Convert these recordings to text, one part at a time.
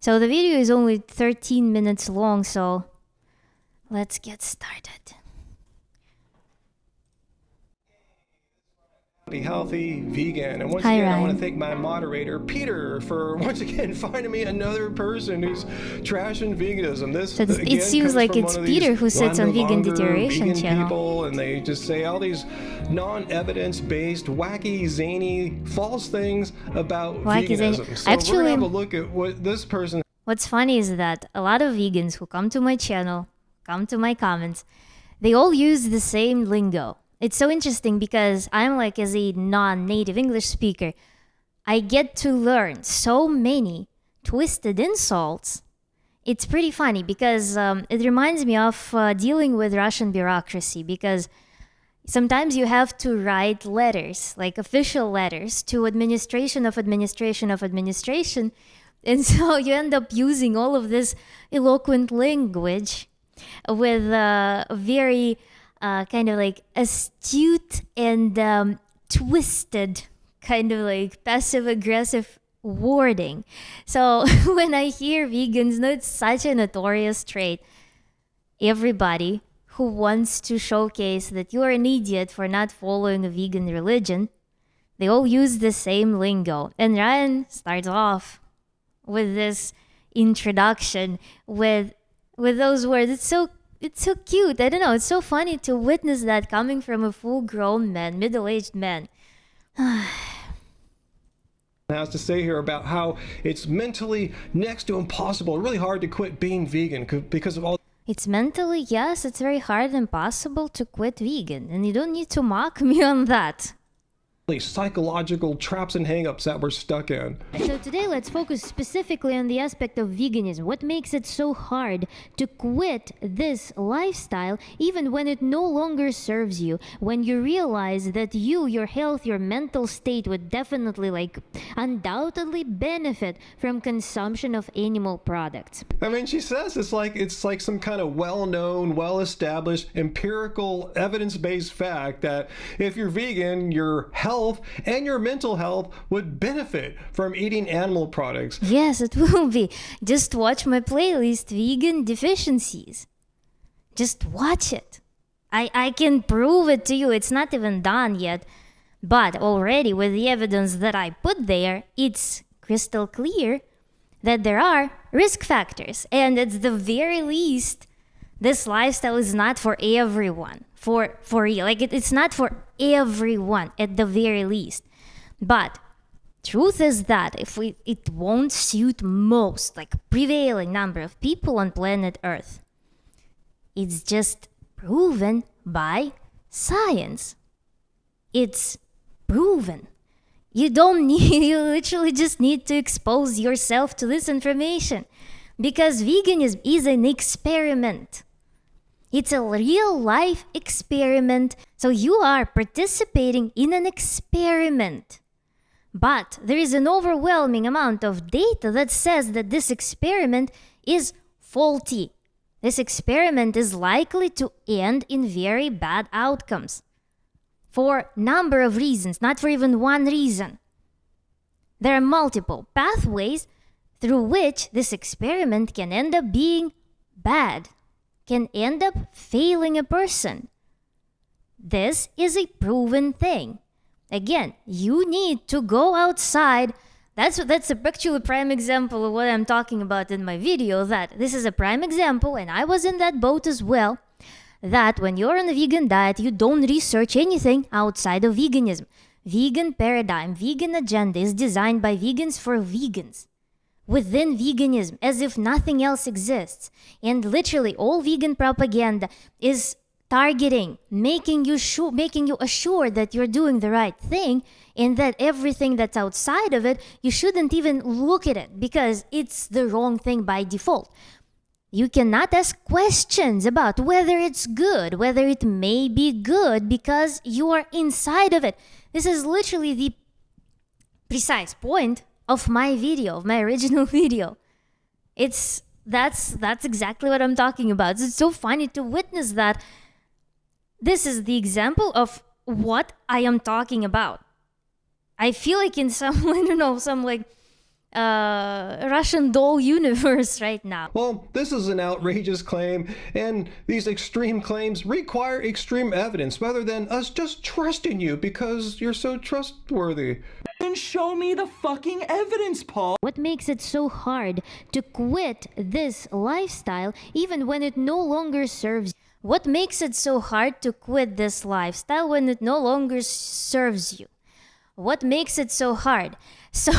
So the video is only 13 minutes long, so let's get started. Be healthy, vegan. And once Hi, again, Ryan. I want to thank my moderator, Peter, for once again finding me another person who's trashing veganism. So it seems like it's Peter who sits on Vegan Deterioration channel. People, and they just say all these non-evidence-based, wacky, zany, false things about veganism. So Actually, we're going to have a look at what this person... What's funny is that a lot of vegans who come to my channel, come to my comments, they all use the same lingo. It's so interesting because I'm like, as a non-native English speaker, I get to learn so many twisted insults. It's pretty funny because it reminds me of dealing with Russian bureaucracy, because sometimes you have to write letters, like official letters, to administration. And so you end up using all of this eloquent language with very kind of like astute and twisted, kind of like passive-aggressive wording. So when I hear vegans, no, it's such a notorious trait. Everybody who wants to showcase that you are an idiot for not following a vegan religion, they all use the same lingo. And Ryan starts off with this introduction with those words. It's so cute. I don't know. It's so funny to witness that coming from a full-grown man, middle-aged man. has to say here about how it's mentally next to impossible, really hard to quit being vegan because of all... It's mentally, yes, it's very hard and impossible to quit vegan. And you don't need to mock me on that. Psychological traps and hang-ups that we're stuck in. So today let's focus specifically on the aspect of veganism. What makes it so hard to quit this lifestyle even when it no longer serves you? When you realize that your health, your mental state would definitely, undoubtedly benefit from consumption of animal products. I mean, she says it's like some kind of well-known, well-established, empirical, evidence-based fact that if you're vegan, your health and your mental health would benefit from eating animal products. Yes, it will be. Just watch my playlist, Vegan Deficiencies. Just watch it. I can prove it to you. It's not even done yet. But already with the evidence that I put there, it's crystal clear that there are risk factors. And at the very least, this lifestyle is not for everyone. For real. It's not for everyone at the very least. But truth is that it won't suit most, prevailing number of people on planet Earth. It's just proven by science. It's proven. You literally just need to expose yourself to this information, because veganism is an experiment. It's a real-life experiment, so you are participating in an experiment. But there is an overwhelming amount of data that says that this experiment is faulty. This experiment is likely to end in very bad outcomes. For a number of reasons, not for even one reason. There are multiple pathways through which this experiment can end up being bad, can end up failing a person. This is a proven thing. Again, you need to go outside. That's actually a prime example of what I'm talking about in my video, that this is a prime example, and I was in that boat as well, that when you're on a vegan diet, you don't research anything outside of veganism. Vegan paradigm, vegan agenda is designed by vegans for vegans. Within veganism, as if nothing else exists. And literally all vegan propaganda is targeting, making you assured that you're doing the right thing, and that everything that's outside of it, you shouldn't even look at it because it's the wrong thing by default. You cannot ask questions about whether it's good, whether it may be good, because you are inside of it. This is literally the precise point of my video, of my original video. That's exactly what I'm talking about. It's so funny to witness that. This is the example of what I am talking about. I feel like in some, Russian doll universe right now. Well, this is an outrageous claim, and these extreme claims require extreme evidence rather than us just trusting you because you're so trustworthy. Then show me the fucking evidence, Paul. What makes it so hard to quit this lifestyle even when it no longer serves? What makes it so hard to quit this lifestyle when it no longer serves you? What makes it so hard? So,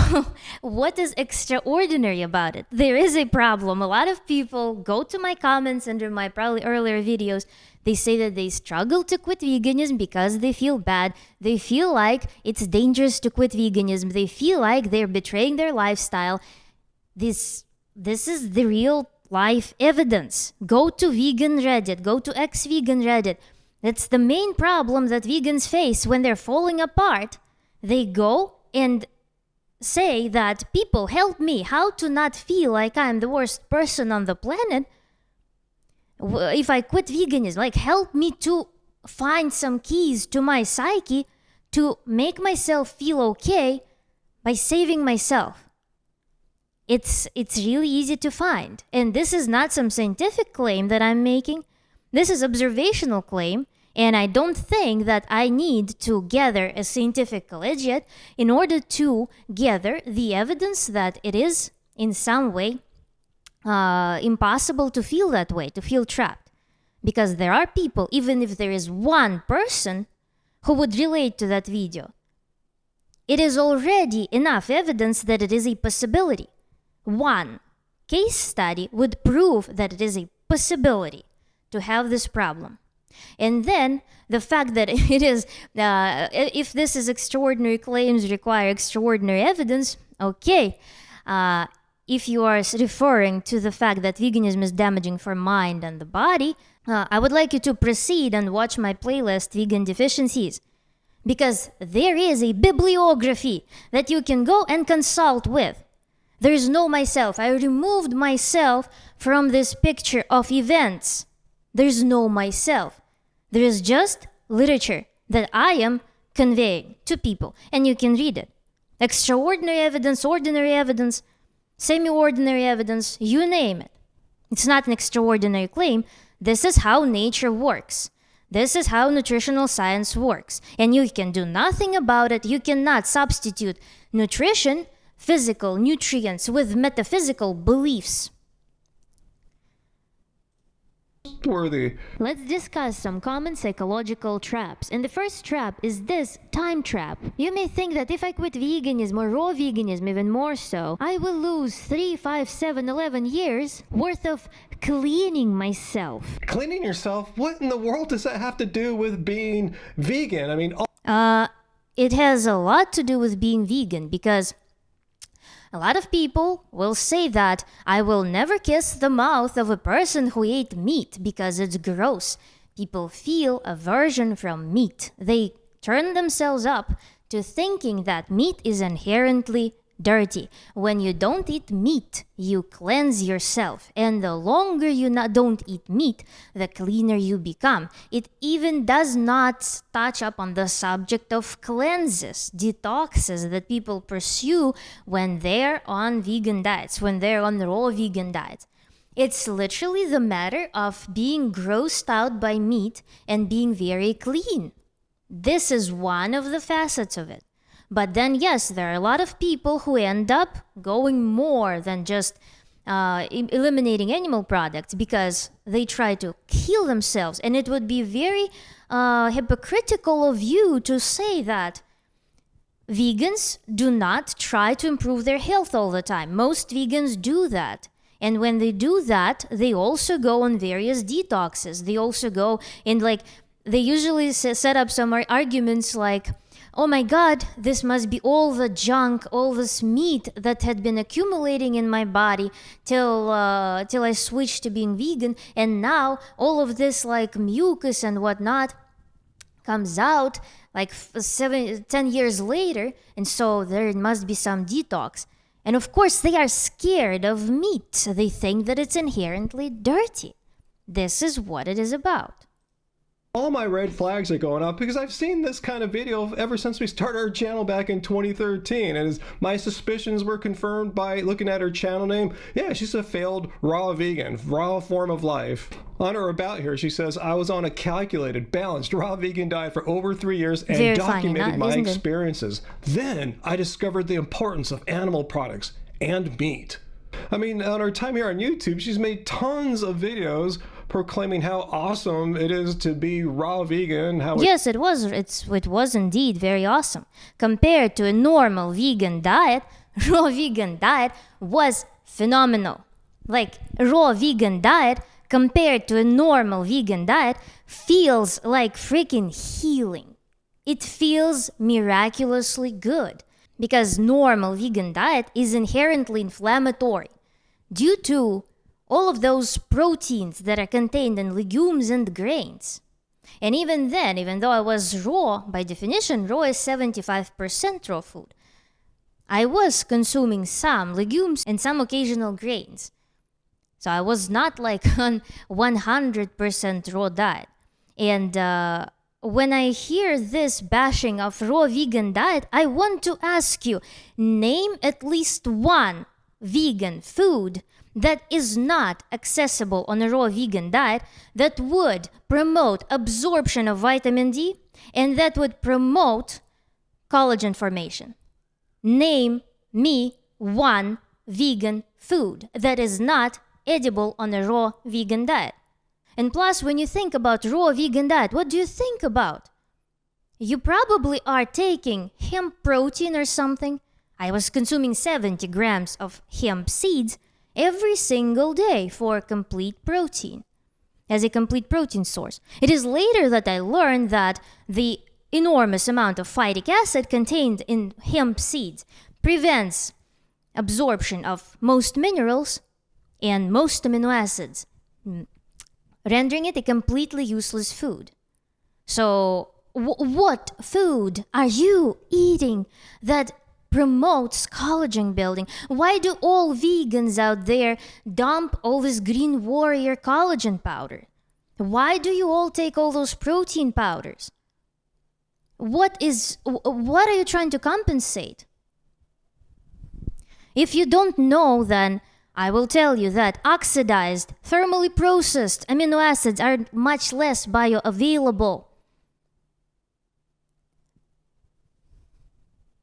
what is extraordinary about it? There is a problem. A lot of people go to my comments under my probably earlier videos. They say that they struggle to quit veganism because they feel bad. They feel like it's dangerous to quit veganism. They feel like they're betraying their lifestyle. This is the real life evidence. Go to vegan Reddit. Go to ex-vegan Reddit. That's the main problem that vegans face when they're falling apart. They go and say that people help me how to not feel like I'm the worst person on the planet if I quit veganism. Like, help me to find some keys to my psyche to make myself feel okay by saving myself. It's really easy to find. And this is not some scientific claim that I'm making. This is observational claim. And I don't think that I need to gather a scientific collegiate in order to gather the evidence that it is in some way impossible to feel that way, to feel trapped. Because there are people, even if there is one person who would relate to that video, it is already enough evidence that it is a possibility. One case study would prove that it is a possibility to have this problem. And then the fact that it is, if this is extraordinary claims require extraordinary evidence, okay. If you are referring to the fact that veganism is damaging for mind and the body, I would like you to proceed and watch my playlist, Vegan Deficiencies. Because there is a bibliography that you can go and consult with. There is no myself. I removed myself from this picture of events. There's no myself. There is just literature that I am conveying to people, and you can read it. Extraordinary evidence, ordinary evidence, semi-ordinary evidence, you name it. It's not an extraordinary claim. This is how nature works. This is how nutritional science works. And you can do nothing about it. You cannot substitute nutrition, physical nutrients, with metaphysical beliefs. Worthy. Let's discuss some common psychological traps. And the first trap is this time trap. You may think that if I quit veganism or raw veganism even more so, I will lose 3, 5, 7, 11 years worth of cleaning myself. Cleaning yourself? What in the world does that have to do with being vegan? I mean, it has a lot to do with being vegan because a lot of people will say that I will never kiss the mouth of a person who ate meat because it's gross. People feel aversion from meat. They turn themselves up to thinking that meat is inherently dirty. When you don't eat meat, you cleanse yourself. And the longer you don't eat meat, the cleaner you become. It even does not touch up on the subject of cleanses, detoxes that people pursue when they're on vegan diets, when they're on raw vegan diets. It's literally the matter of being grossed out by meat and being very clean. This is one of the facets of it. But then, yes, there are a lot of people who end up going more than just eliminating animal products because they try to kill themselves. And it would be very hypocritical of you to say that vegans do not try to improve their health all the time. Most vegans do that. And when they do that, they also go on various detoxes. They also go in they usually set up some arguments like, oh my God, this must be all the junk, all this meat that had been accumulating in my body till I switched to being vegan. And now all of this mucus and whatnot comes out 10 years later. And so there must be some detox. And of course, they are scared of meat. They think that it's inherently dirty. This is what it is about. All my red flags are going up because I've seen this kind of video ever since we started our channel back in 2013. And as my suspicions were confirmed by looking at her channel name, yeah, she's a failed raw vegan, raw form of life. On her about here, she says, I was on a calculated, balanced, raw vegan diet for over 3 years and Verifying documented that, my isn't it? experiences. Then I discovered the importance of animal products and meat. I mean, on her time here on YouTube, she's made tons of videos proclaiming how awesome it is to be raw vegan. Yes, it was indeed very awesome. Compared to a normal vegan diet, raw vegan diet was phenomenal. Like a raw vegan diet compared to a normal vegan diet feels like freaking healing. It feels miraculously good because normal vegan diet is inherently inflammatory due to all of those proteins that are contained in legumes and grains. And even then, even though I was raw, by definition, raw is 75% raw food, I was consuming some legumes and some occasional grains. So I was not like on 100% raw diet. And when I hear this bashing of raw vegan diet, I want to ask you, name at least one vegan food that is not accessible on a raw vegan diet that would promote absorption of vitamin D and that would promote collagen formation. Name me one vegan food that is not edible on a raw vegan diet. And plus, when you think about raw vegan diet, what do you think about? You probably are taking hemp protein or something. I was consuming 70 grams of hemp seeds every single day for complete protein, as a complete protein source. It is later that I learned that the enormous amount of phytic acid contained in hemp seeds prevents absorption of most minerals and most amino acids, rendering it a completely useless food. So what food are you eating that promotes collagen building? Why do all vegans out there dump all this Green Warrior collagen powder? Why do you all take all those protein powders? What are you trying to compensate? If you don't know, then I will tell you that oxidized, thermally processed amino acids are much less bioavailable.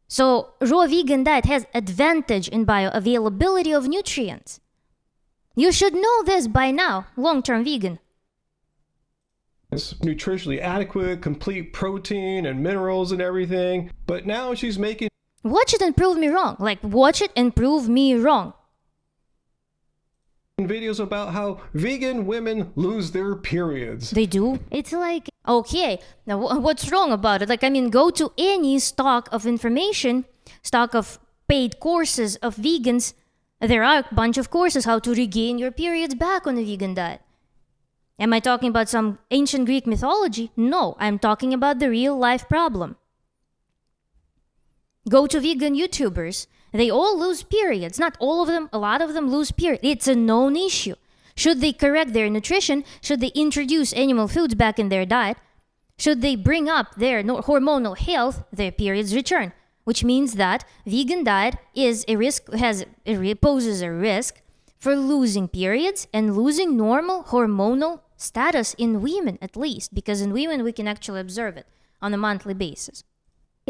So raw vegan diet has advantage in bioavailability of nutrients. You should know this by now, long-term vegan. It's nutritionally adequate, complete protein and minerals and everything. But now she's making Watch it and prove me wrong. Like, watch it and prove me wrong. videos about how vegan women lose their periods. They do? It's like, okay, now what's wrong about it? Like, I mean, go to any stock of information, stock of paid courses of vegans. There are a bunch of courses how to regain your periods back on a vegan diet. Am I talking about some ancient Greek mythology? No, I'm talking about the real life problem. Go to vegan YouTubers. They all lose periods. Not all of them, a lot of them lose periods. It's a known issue. Should they correct their nutrition? Should they introduce animal foods back in their diet? Should they bring up their hormonal health? Their periods return. Which means that vegan diet is a risk, poses a risk for losing periods and losing normal hormonal status in women, at least, because in women we can actually observe it on a monthly basis.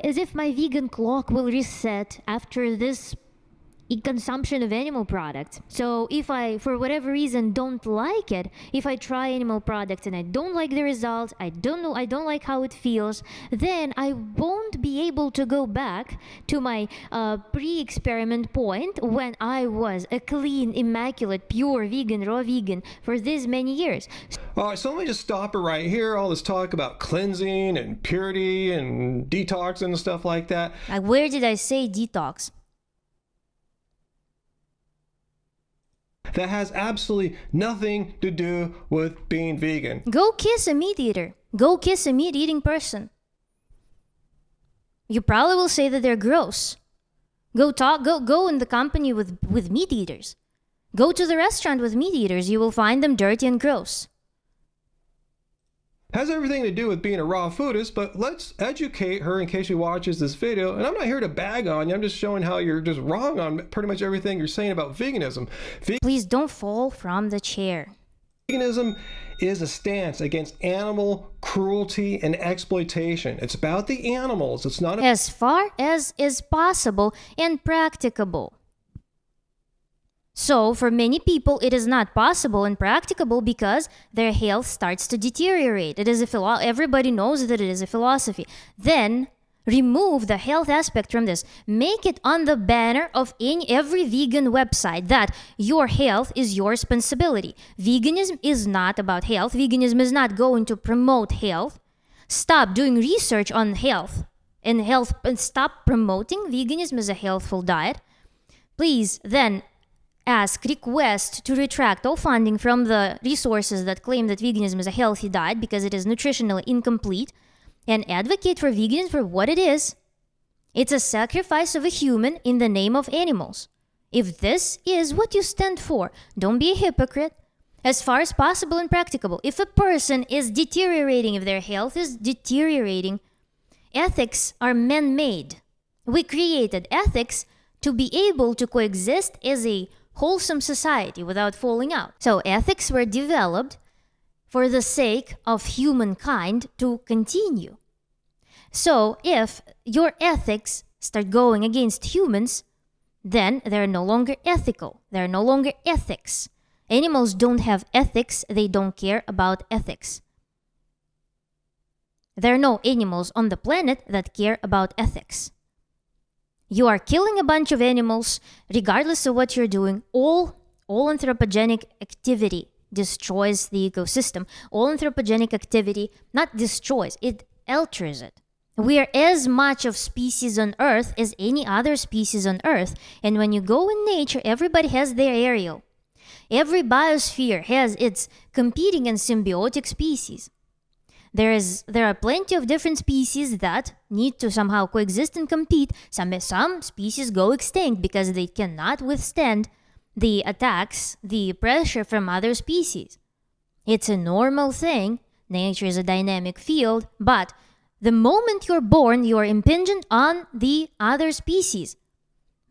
As if my vegan clock will reset after this consumption of animal products. So if I, for whatever reason, don't like it, if I try animal products and I don't like the results, I don't like how it feels, then I won't be able to go back to my pre-experiment point when I was a clean, immaculate, pure vegan, raw vegan for this many years. All right, so let me just stop it right here. All this talk about cleansing and purity and detoxing and stuff like that. Where did I say detox? That has absolutely nothing to do with being vegan. Go kiss a meat eater. Go kiss a meat eating person. You probably will say that they're gross. Go in the company with meat eaters. Go to the restaurant with meat eaters. You will find them dirty and gross. Has everything to do with being a raw foodist, but let's educate her in case she watches this video. And I'm not here to bag on you. I'm just showing how you're just wrong on pretty much everything you're saying about veganism. Please don't fall from the chair. Veganism is a stance against animal cruelty and exploitation. It's about the animals. It's not As far as is possible and practicable. So, for many people, it is not possible and practicable because their health starts to deteriorate. It is a everybody knows that it is a philosophy. Then, remove the health aspect from this. Make it on the banner of every vegan website that your health is your responsibility. Veganism is not about health. Veganism is not going to promote health. Stop doing research on health and stop promoting veganism as a healthful diet. Please, then, request to retract all funding from the resources that claim that veganism is a healthy diet because it is nutritionally incomplete, and advocate for veganism for what it is. It's a sacrifice of a human in the name of animals. If this is what you stand for, don't be a hypocrite. As far as possible and practicable, if a person is deteriorating, if their health is deteriorating, ethics are man-made. We created ethics to be able to coexist as a wholesome society without falling out. So ethics were developed for the sake of humankind to continue. So if your ethics start going against humans, then they're no longer ethical. They're no longer ethics. Animals don't have ethics. They don't care about ethics. There are no animals on the planet that care about ethics. You are killing a bunch of animals, regardless of what you're doing. All anthropogenic activity destroys the ecosystem. All anthropogenic activity not destroys, it alters it. We are as much of species on Earth as any other species on Earth. And when you go in nature, everybody has their area. Every biosphere has its competing and symbiotic species. There are plenty of different species that need to somehow coexist and compete. Some species go extinct because they cannot withstand the attacks, the pressure from other species. It's a normal thing. Nature is a dynamic field, but the moment you're born, you're impingent on the other species.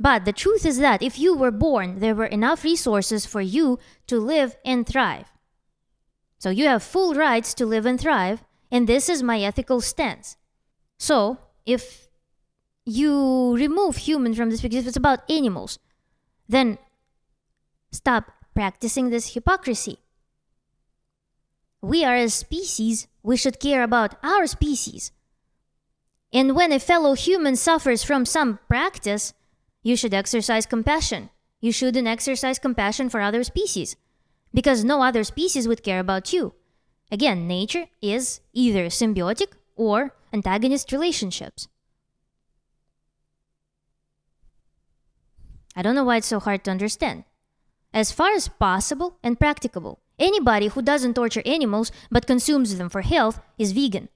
But the truth is that if you were born, there were enough resources for you to live and thrive. So you have full rights to live and thrive. And this is my ethical stance. So, if you remove human from this, because if it's about animals, then stop practicing this hypocrisy. We are a species, we should care about our species. And when a fellow human suffers from some practice, you should exercise compassion. You shouldn't exercise compassion for other species, because no other species would care about you. Again, nature is either symbiotic or antagonist relationships. I don't know why it's so hard to understand. As far as possible and practicable, anybody who doesn't torture animals but consumes them for health is vegan.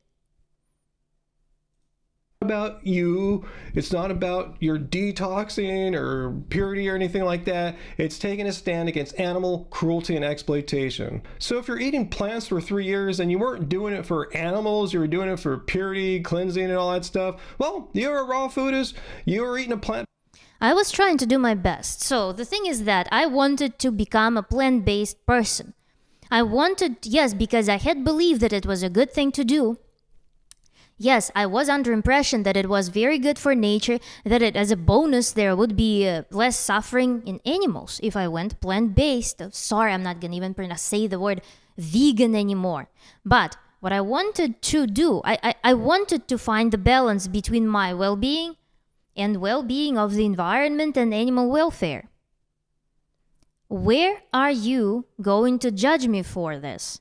About you, it's not about your detoxing or purity or anything like that. It's taking a stand against animal cruelty and exploitation. So if you're eating plants for 3 years and you weren't doing it for animals, you were doing it for purity, cleansing, and all that stuff, well, you're a raw foodist, you were eating a plant. I was trying to do my best. So the thing is that I wanted to become a plant-based person. I wanted, yes, because I had believed that it was a good thing to do. Yes, I was under impression that it was very good for nature, that as a bonus there would be less suffering in animals if I went plant-based. Sorry, I'm not going to even say the word vegan anymore. But what I wanted to do, I wanted to find the balance between my well-being and well-being of the environment and animal welfare. Where are you going to judge me for this?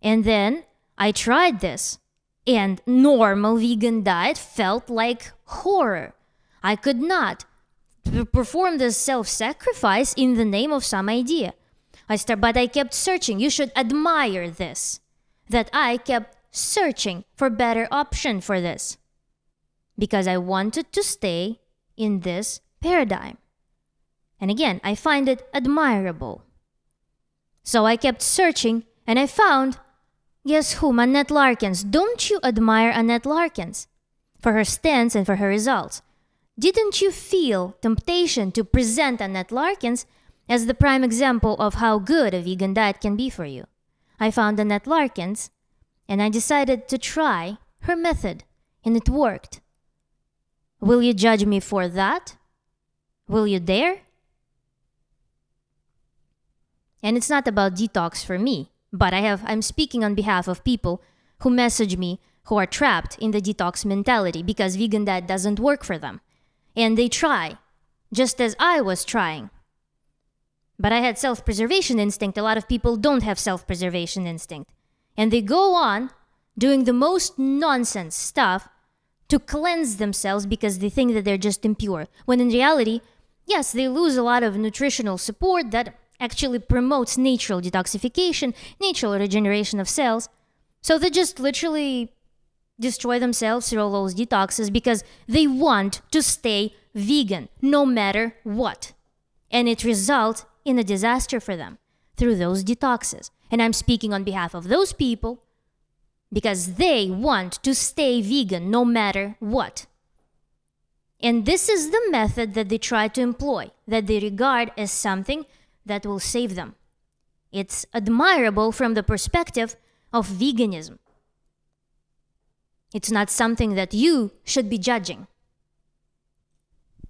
And then I tried this. And normal vegan diet felt like horror. I could not perform this self-sacrifice in the name of some idea. But I kept searching. You should admire this. That I kept searching for better option for this. Because I wanted to stay in this paradigm. And again, I find it admirable. So I kept searching and I found Guess whom? Annette Larkins. Don't you admire Annette Larkins for her stance and for her results? Didn't you feel temptation to present Annette Larkins as the prime example of how good a vegan diet can be for you? I found Annette Larkins and I decided to try her method, and it worked. Will you judge me for that? Will you dare? And it's not about detox for me, but I'm speaking on behalf of people who message me who are trapped in the detox mentality because vegan diet doesn't work for them. And they try, just as I was trying. But I had self-preservation instinct. A lot of people don't have self-preservation instinct. And they go on doing the most nonsense stuff to cleanse themselves because they think that they're just impure. When in reality, yes, they lose a lot of nutritional support that actually promotes natural detoxification, natural regeneration of cells. So they just literally destroy themselves through all those detoxes because they want to stay vegan no matter what. And it results in a disaster for them through those detoxes. And I'm speaking on behalf of those people because they want to stay vegan no matter what. And this is the method that they try to employ, that they regard as something that will save them. It's admirable from the perspective of veganism. It's not something that you should be judging.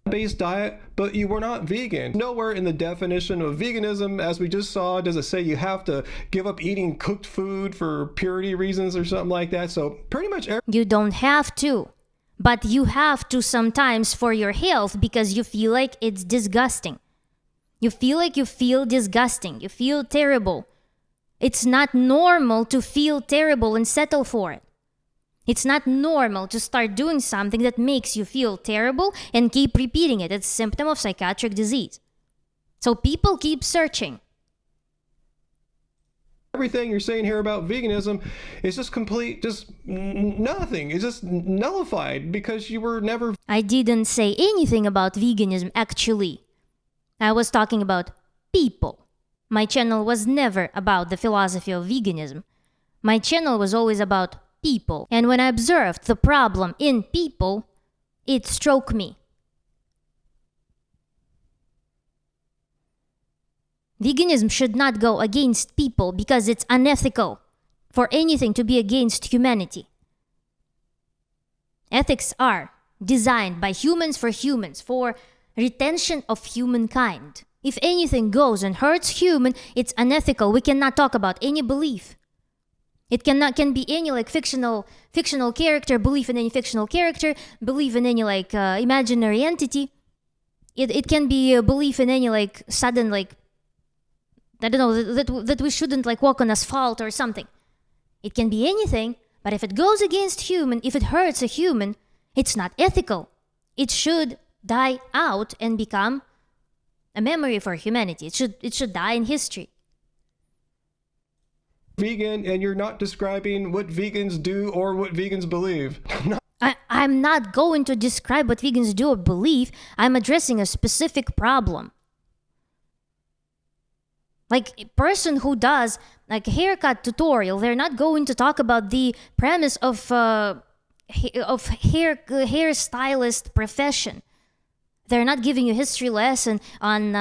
Based diet, but you were not vegan. Nowhere in the definition of veganism, as we just saw, does it say you have to give up eating cooked food for purity reasons or something like that. So pretty much you don't have to, but you have to sometimes for your health because you feel like it's disgusting. You feel disgusting. You feel terrible. It's not normal to feel terrible and settle for it. It's not normal to start doing something that makes you feel terrible and keep repeating it. It's a symptom of psychiatric disease. So people keep searching. Everything you're saying here about veganism is just nothing. It's just nullified because you were never... I didn't say anything about veganism, actually. I was talking about people. My channel was never about the philosophy of veganism. My channel was always about people. And when I observed the problem in people, it struck me. Veganism should not go against people because it's unethical for anything to be against humanity. Ethics are designed by humans, for retention of humankind. If anything goes and hurts human, it's unethical. We cannot talk about any belief. It can be any like fictional character, belief in any fictional character, belief in any like imaginary entity. It can be a belief in any like sudden like, I don't know, that we shouldn't like walk on asphalt or something. It can be anything, but if it goes against human, if it hurts a human, it's not ethical. It should die out and become a memory for humanity. It should die in history. Vegan, and you're not describing what vegans do or what vegans believe. I'm not going to describe what vegans do or believe. I'm addressing a specific problem. Like a person who does like a haircut tutorial, they're not going to talk about the premise of hairstylist profession. They're not giving you a history lesson on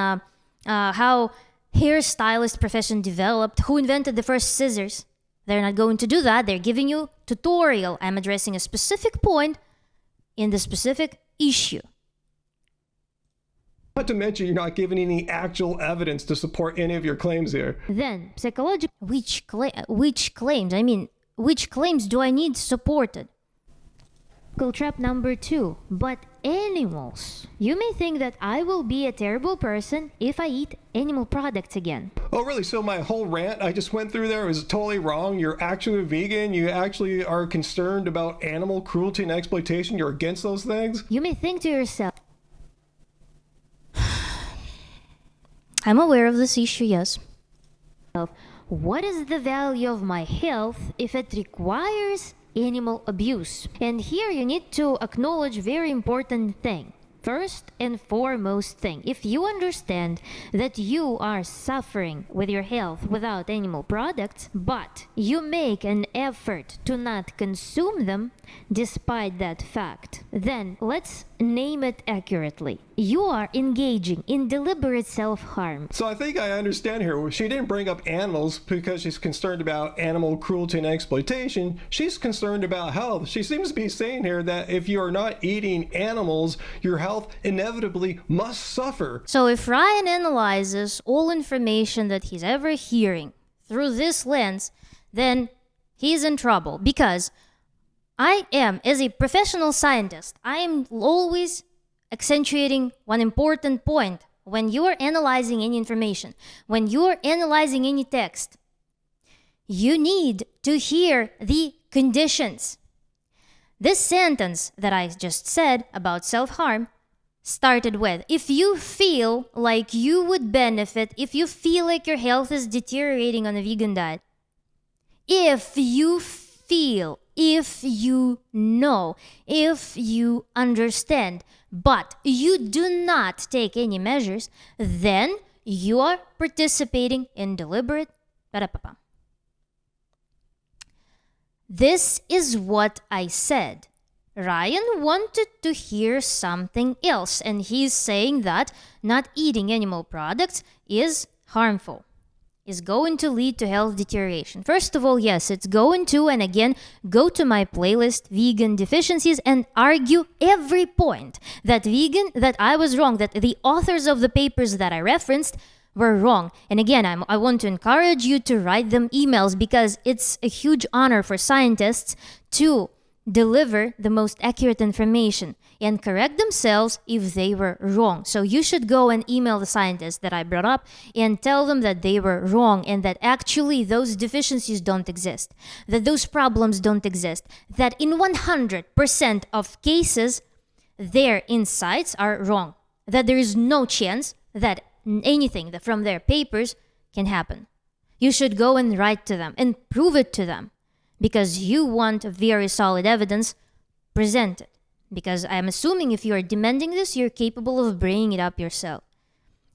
how hairstylist profession developed, who invented the first scissors. They're not going to do that. They're giving you tutorial. I'm addressing a specific point in the specific issue. Not to mention, you're not giving any actual evidence to support any of your claims here. Then, psychological, which claims? I mean, which claims do I need supported? Trap number 2. But animals. You may think that I will be a terrible person if I eat animal products again. Oh, really? So my whole rant I just went through there was totally wrong? You're actually a vegan? You actually are concerned about animal cruelty and exploitation? You're against those things? You may think to yourself, I'm aware of this issue, yes. What is the value of my health if it requires animal abuse? And here you need to acknowledge very important thing. first and foremost thing. If you understand that you are suffering with your health without animal products, but you make an effort to not consume them despite that fact, then let's name it accurately. You are engaging in deliberate self-harm. So I think I understand here. She didn't bring up animals because she's concerned about animal cruelty and exploitation. She's concerned about health. She seems to be saying here that if you are not eating animals, your health inevitably must suffer. So if Ryan analyzes all information that he's ever hearing through this lens, then he's in trouble, because I am, as a professional scientist, I am always accentuating one important point. When you are analyzing any information, when you are analyzing any text, you need to hear the conditions. This sentence that I just said about self-harm started with, if you feel like you would benefit, if you feel like your health is deteriorating on a vegan diet, if you feel, if you know, if you understand, but you do not take any measures, then you are participating in deliberate. This is what I said. Ryan wanted to hear something else, and he's saying that not eating animal products is harmful, is going to lead to health deterioration. First of all, yes, it's going to, and again, go to my playlist, Vegan Deficiencies, and argue every point that I was wrong, that the authors of the papers that I referenced were wrong. And again, I want to encourage you to write them emails, because it's a huge honor for scientists to deliver the most accurate information and correct themselves if they were wrong. So you should go and email the scientists that I brought up and tell them that they were wrong, and that actually those deficiencies don't exist, that those problems don't exist, that in 100% of cases, their insights are wrong, that there is no chance that anything from their papers can happen. You should go and write to them and prove it to them, because you want very solid evidence presented. Because I'm assuming if you are demanding this, you're capable of bringing it up yourself.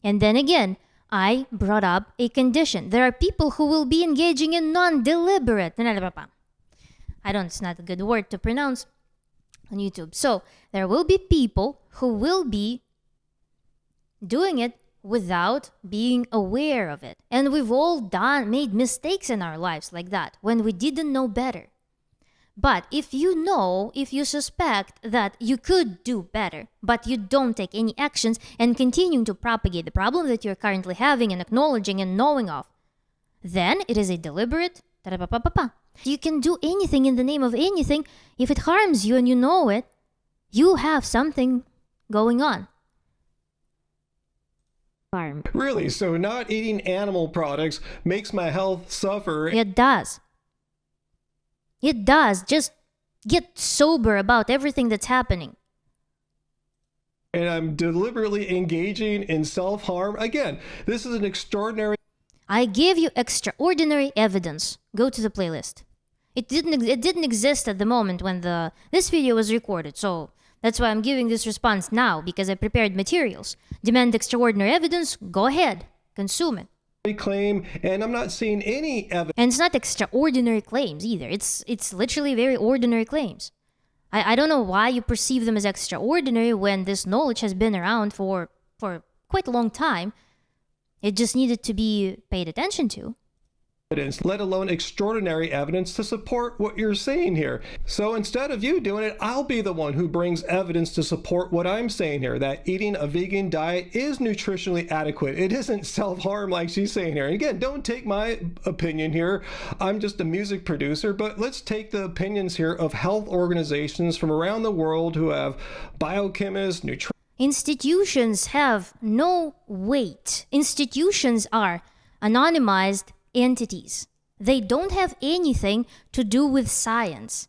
And then again, I brought up a condition. There are people who will be engaging in non-deliberate. It's not a good word to pronounce on YouTube. So there will be people who will be doing it without being aware of it. And we've all made mistakes in our lives like that when we didn't know better. But if you suspect that you could do better, but you don't take any actions and continue to propagate the problem that you're currently having and acknowledging and knowing of, then it is a deliberate. You can do anything in the name of anything. If it harms you and you know it, you have something going on. Harm. Really? So not eating animal products makes my health suffer? It does. It does. Just get sober about everything that's happening. And I'm deliberately engaging in self-harm? Again, this is an extraordinary... I gave you extraordinary evidence. Go to the playlist. It didn't exist at the moment when this video was recorded, so that's why I'm giving this response now, because I prepared materials. Demand extraordinary evidence, go ahead, consume it. Claim, and I'm not seeing any evidence. And it's not extraordinary claims either. It's literally very ordinary claims. I don't know why you perceive them as extraordinary when this knowledge has been around for quite a long time. It just needed to be paid attention to. Let alone extraordinary evidence to support what you're saying here. So instead of you doing it, I'll be the one who brings evidence to support what I'm saying here, that eating a vegan diet is nutritionally adequate. It isn't self-harm like she's saying here. And again, don't take my opinion here. I'm just a music producer, but let's take the opinions here of health organizations from around the world who have biochemists, nutritionists. Institutions have no weight. Institutions are anonymized entities. They don't have anything to do with science.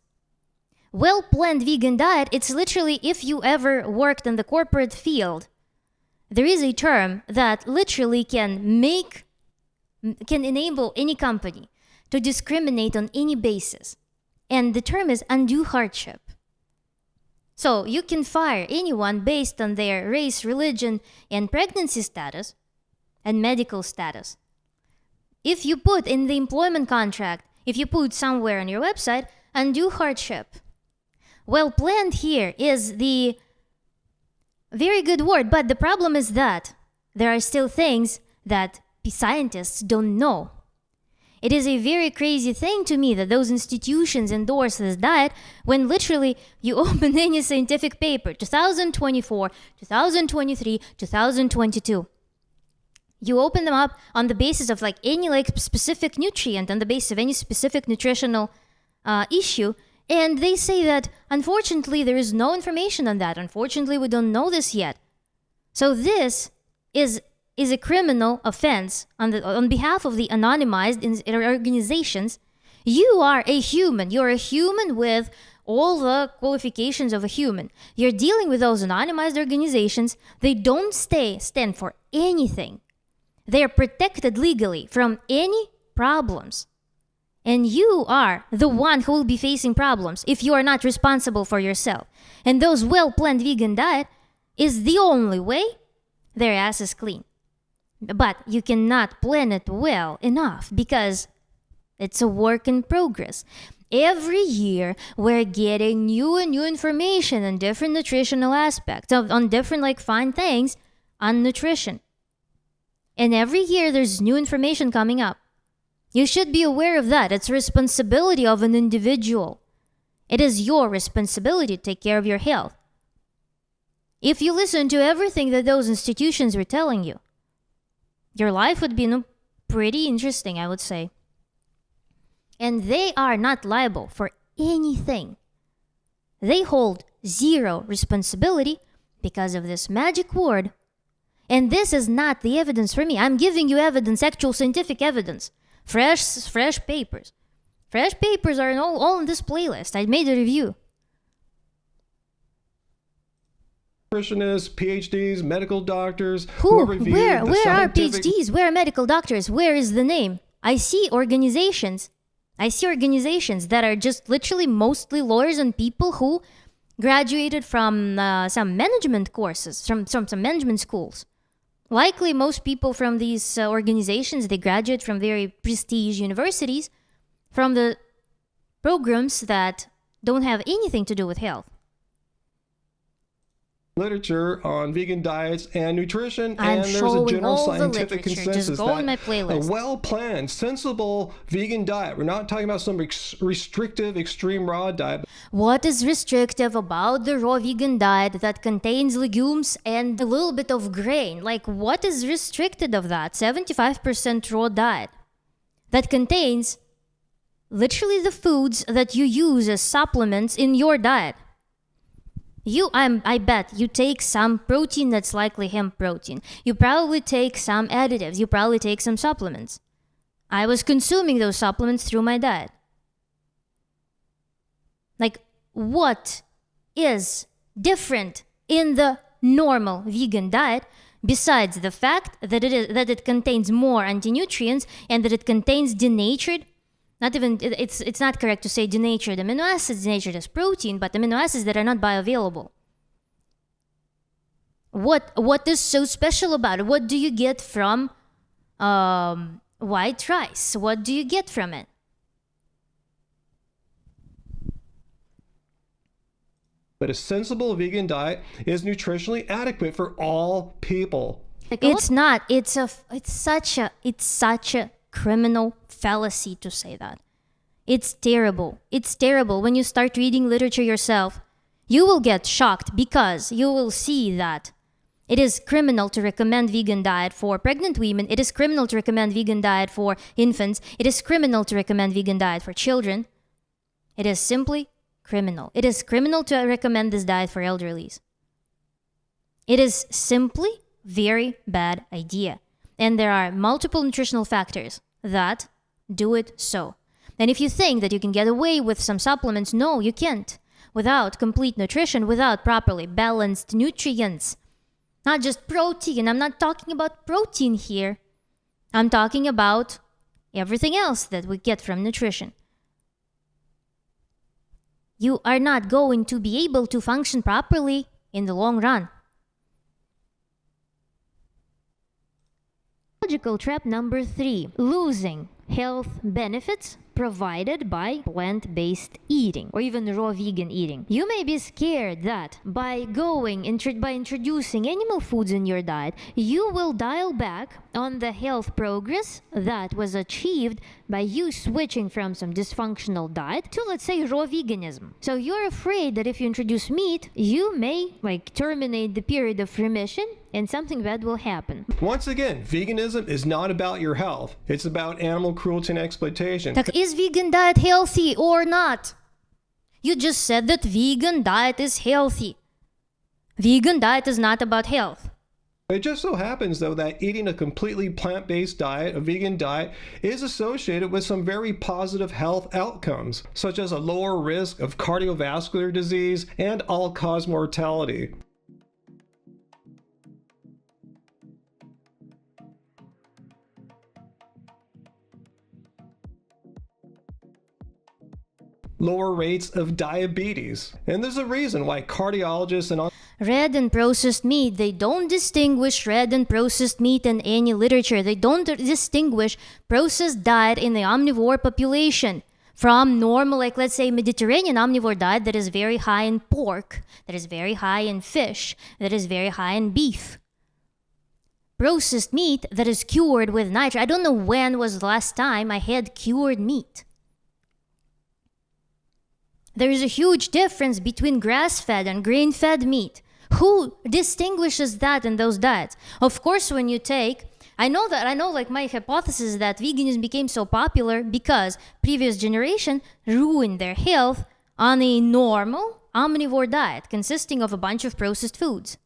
Well-planned vegan diet, it's literally, if you ever worked in the corporate field, there is a term that literally can enable any company to discriminate on any basis. And the term is undue hardship. So you can fire anyone based on their race, religion, and pregnancy status and medical status. If you put in the employment contract, if you put somewhere on your website, undue hardship. Well, planned here is the very good word, but the problem is that there are still things that scientists don't know. It is a very crazy thing to me that those institutions endorse this diet when literally you open any scientific paper, 2024, 2023, 2022. You open them up on the basis of any specific nutrient, on the basis of any specific nutritional issue, and they say that unfortunately there is no information on that. Unfortunately, we don't know this yet. So this is a criminal offense on behalf of the anonymized organizations. You are a human. You're a human with all the qualifications of a human. You're dealing with those anonymized organizations. They don't stand for anything. They are protected legally from any problems. And you are the one who will be facing problems if you are not responsible for yourself. And those well-planned vegan diet is the only way their ass is clean. But you cannot plan it well enough because it's a work in progress. Every year, we're getting new and new information on different nutritional aspects, on different fine things on nutrition. And every year, there's new information coming up. You should be aware of that. It's a responsibility of an individual. It is your responsibility to take care of your health. If you listen to everything that those institutions are telling you, your life would be pretty interesting, I would say. And they are not liable for anything. They hold zero responsibility because of this magic word. And this is not the evidence for me. I'm giving you evidence, actual scientific evidence. Fresh papers. Fresh papers are all in this playlist. I made a review. Nutritionists, PhDs, medical doctors. Where are PhDs? Where are medical doctors? Where is the name? I see organizations that are just literally mostly lawyers and people who graduated from some management courses, from some management schools. Likely most people from these organizations, they graduate from very prestigious universities, from the programs that don't have anything to do with health. Literature on vegan diets and nutrition, I'm and there's a showing general all the scientific literature. consensus Just go on my that playlist. a well-planned, sensible vegan diet, we're not talking about some restrictive, extreme raw diet. What is restrictive about the raw vegan diet that contains legumes and a little bit of grain? What is restricted of that? 75% raw diet that contains literally the foods that you use as supplements in your diet. I bet you take some protein that's likely hemp protein. You probably take some additives. You probably take some supplements. I was consuming those supplements through my diet. What is different in the normal vegan diet besides the fact that it contains more anti-nutrients and that it contains denatured, it's not correct to say denatured amino acids, denatured as protein, but amino acids that are not bioavailable. What is so special about it? What do you get from white rice? What do you get from it? But a sensible vegan diet is nutritionally adequate for all people. It's not. It's such a criminal fallacy to say that. It's terrible. It's terrible. When you start reading literature yourself, you will get shocked because you will see that it is criminal to recommend vegan diet for pregnant women. It is criminal to recommend vegan diet for infants. It is criminal to recommend vegan diet for children. It is simply criminal. It is criminal to recommend this diet for elderlies. It is simply very bad idea. And there are multiple nutritional factors that do it so. And if you think that you can get away with some supplements, no, you can't. Without complete nutrition, without properly balanced nutrients. Not just protein. I'm not talking about protein here. I'm talking about everything else that we get from nutrition. you are not going to be able to function properly in the long run. Logical trap number 3, losing health benefits provided by plant-based eating or even raw vegan eating. You may be scared that by introducing animal foods in your diet, you will dial back on the health progress that was achieved by you switching from some dysfunctional diet to, let's say, raw veganism. So you're afraid that if you introduce meat, you may terminate the period of remission and something bad will happen. Once again, veganism is not about your health. It's about animal cruelty and exploitation. Is vegan diet healthy or not? You just said that vegan diet is healthy. Vegan diet is not about health. It just so happens, though, that eating a completely plant-based diet, a vegan diet, is associated with some very positive health outcomes, such as a lower risk of cardiovascular disease and all-cause mortality. Lower rates of diabetes. And there's a reason why cardiologists and red and processed meat, they don't distinguish red and processed meat in any literature. They don't distinguish processed diet in the omnivore population from normal, like let's say Mediterranean omnivore diet that is very high in pork, that is very high in fish, that is very high in beef. Processed meat that is cured with nitrate. I don't know when was the last time I had cured meat. There is a huge difference between grass-fed and grain-fed meat. Who distinguishes that in those diets? Of course, when you take, I know my hypothesis is that veganism became so popular because previous generation ruined their health on a normal omnivore diet consisting of a bunch of processed foods.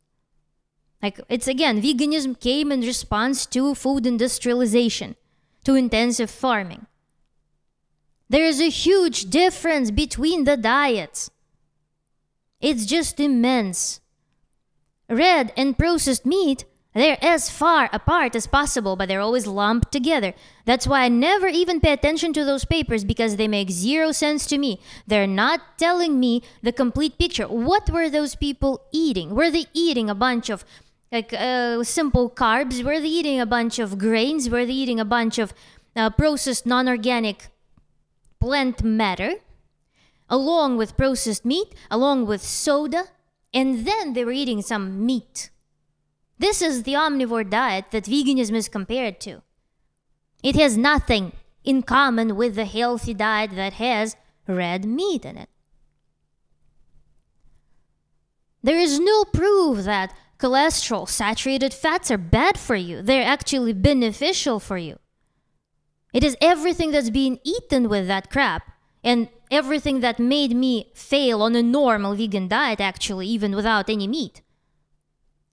Veganism came in response to food industrialization, to intensive farming. There is a huge difference between the diets. It's just immense. Red and processed meat, they're as far apart as possible, but they're always lumped together. That's why I never even pay attention to those papers because they make zero sense to me. They're not telling me the complete picture. What were those people eating? Were they eating a bunch of simple carbs? Were they eating a bunch of grains? Were they eating a bunch of processed non-organic plant matter, along with processed meat, along with soda, and then they were eating some meat? This is the omnivore diet that veganism is compared to. It has nothing in common with the healthy diet that has red meat in it. There is no proof that cholesterol, saturated fats are bad for you. They're actually beneficial for you. It is everything that's being eaten with that crap and everything that made me fail on a normal vegan diet, actually, even without any meat.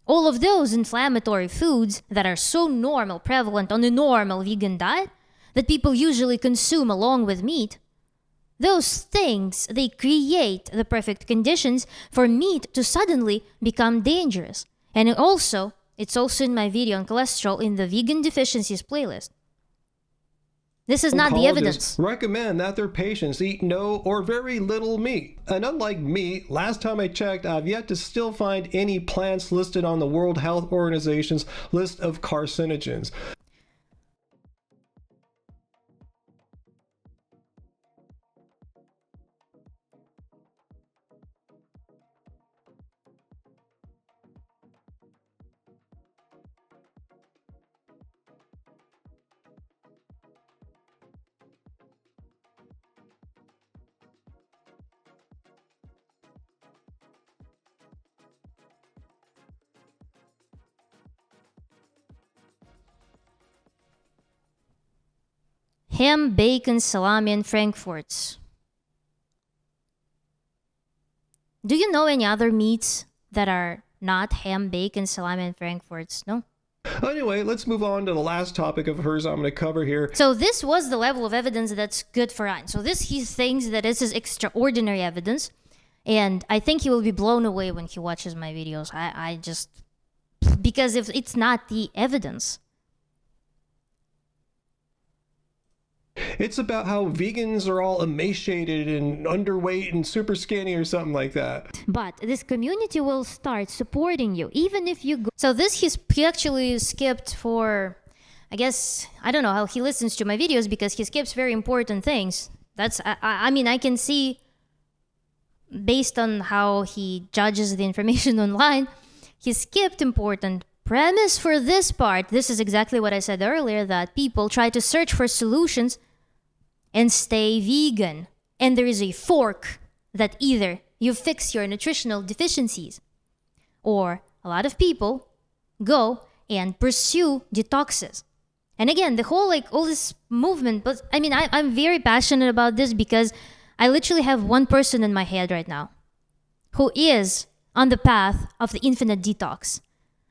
All of those inflammatory foods that are so normal, prevalent on a normal vegan diet that people usually consume along with meat, those things, they create the perfect conditions for meat to suddenly become dangerous. And it's also in my video on cholesterol in the Vegan Deficiencies playlist. This is not the evidence. Recommend that their patients eat no or very little meat. And unlike meat, last time I checked, I've yet to still find any plants listed on the World Health Organization's list of carcinogens. Ham, bacon, salami, and frankfurts. Do you know any other meats that are not ham, bacon, salami, and frankfurts? No? Anyway, let's move on to the last topic of hers I'm going to cover here. So this was the level of evidence that's good for Ryan. So he thinks that this is extraordinary evidence. And I think he will be blown away when he watches my videos. Because if it's not the evidence. It's about how vegans are all emaciated and underweight and super skinny or something like that. But this community will start supporting you, even if you go. So this he actually skipped for, I guess, I don't know how he listens to my videos because he skips very important things. That's, I mean, I can see based on how he judges the information online, he skipped important premise for this part. This is exactly what I said earlier, that people try to search for solutions and stay vegan. And there is a fork that either you fix your nutritional deficiencies, or a lot of people go and pursue detoxes. And again, the whole, like, all this movement, but I mean, I'm very passionate about this because I literally have one person in my head right now who is on the path of the infinite detox,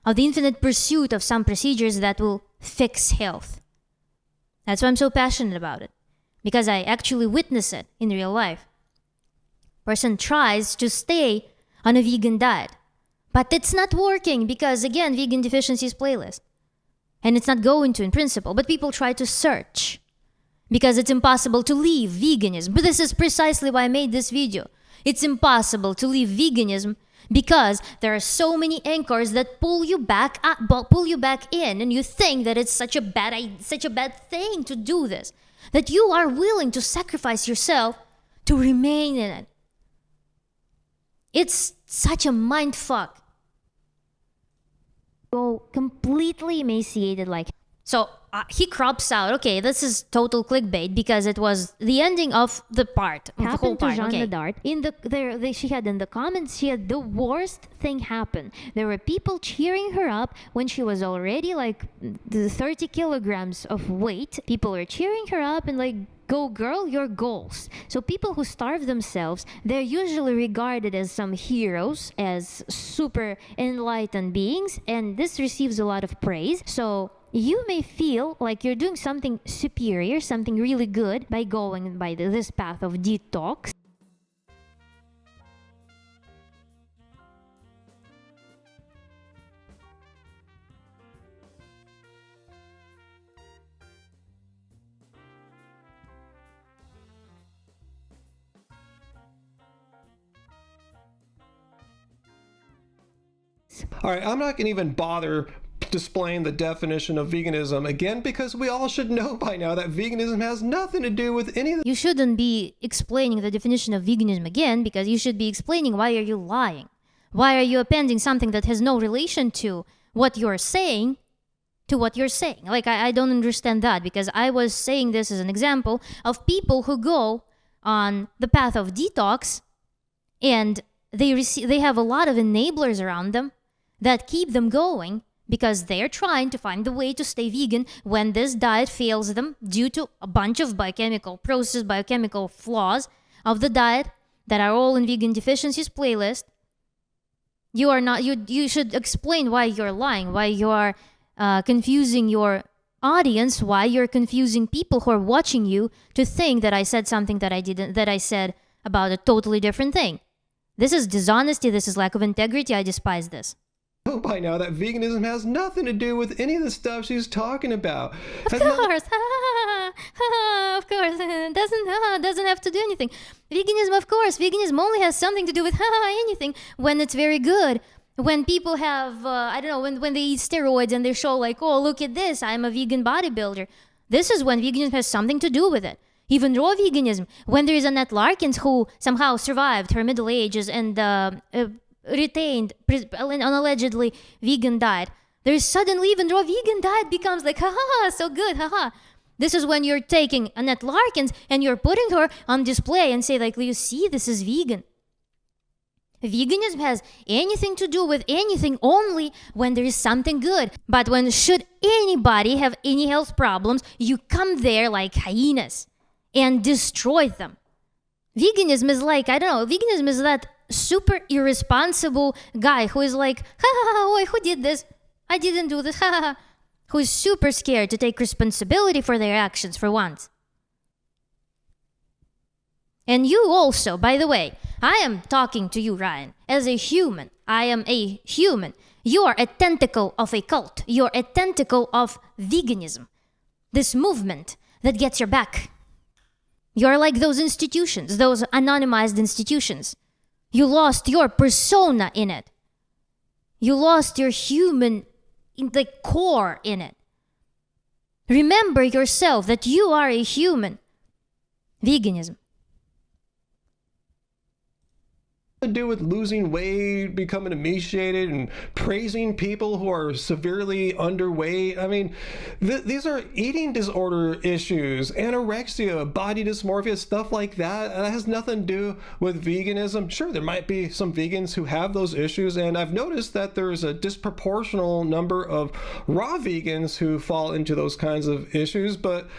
of the infinite pursuit of some procedures that will fix health. That's why I'm so passionate about it, because I actually witness it in real life. Person tries to stay on a vegan diet, but it's not working because, again, vegan deficiencies playlist. And it's not going to in principle, but people try to search because it's impossible to leave veganism. But this is precisely why I made this video. It's impossible to leave veganism because there are so many anchors that pull you back in, and you think that it's such a bad thing to do this, that you are willing to sacrifice yourself to remain in it. It's such a mind fuck. Go completely emaciated, like. So he crops out. Okay, this is total clickbait because it was the ending of the part, of the whole part. Okay. Dart she had in the comments, she had the worst thing happen. There were people cheering her up when she was already like the 30 kilograms of weight. People were cheering her up and like, go girl, your goals. So people who starve themselves, they're usually regarded as some heroes, as super enlightened beings, and this receives a lot of praise. So you may feel like you're doing something superior, something really good by going by this path of detox. All right, I'm not going to even bother displaying the definition of veganism again because we all should know by now that veganism has nothing to do with any of the... You shouldn't be explaining the definition of veganism again because you should be explaining why are you lying. Why are you appending something that has no relation to what you're saying to what you're saying? Like, I don't understand that because I was saying this as an example of people who go on the path of detox and they have a lot of enablers around them that keep them going because they're trying to find the way to stay vegan when this diet fails them due to a bunch of biochemical flaws of the diet that are all in vegan deficiencies playlist. You should explain why you're lying, why you are confusing your audience, why you're confusing people who are watching you to think that I said something that I said about a totally different thing. This is dishonesty, this is lack of integrity, I despise this. By now that veganism has nothing to do with any of the stuff she's talking about. Of course, of course, it doesn't have to do anything. Veganism only has something to do with anything when it's very good. When people have, when they eat steroids and they show like, oh, look at this, I'm a vegan bodybuilder. This is when veganism has something to do with it. Even raw veganism, when there is Annette Larkins who somehow survived her middle ages and retained an allegedly vegan diet, there's suddenly even raw vegan diet becomes like, so good, This is when you're taking Annette Larkins and you're putting her on display and say like, you see, this is vegan. Veganism has anything to do with anything only when there is something good. But when should anybody have any health problems, you come there like hyenas and destroy them. Veganism is like, veganism is that super irresponsible guy who is like, who did this? I didn't do this, who is super scared to take responsibility for their actions for once. And you also, by the way, I am talking to you, Ryan, as a human. I am a human. You are a tentacle of a cult. You're a tentacle of veganism. This movement that gets your back You're like those institutions, those anonymized institutions. You lost your persona in it. You lost your human, in the core in it. Remember yourself that you are a human. Veganism. To do with losing weight, becoming emaciated, and praising people who are severely underweight. I mean, these are eating disorder issues, anorexia, body dysmorphia, stuff like that. And that has nothing to do with veganism. Sure, there might be some vegans who have those issues, and I've noticed that there's a disproportional number of raw vegans who fall into those kinds of issues, but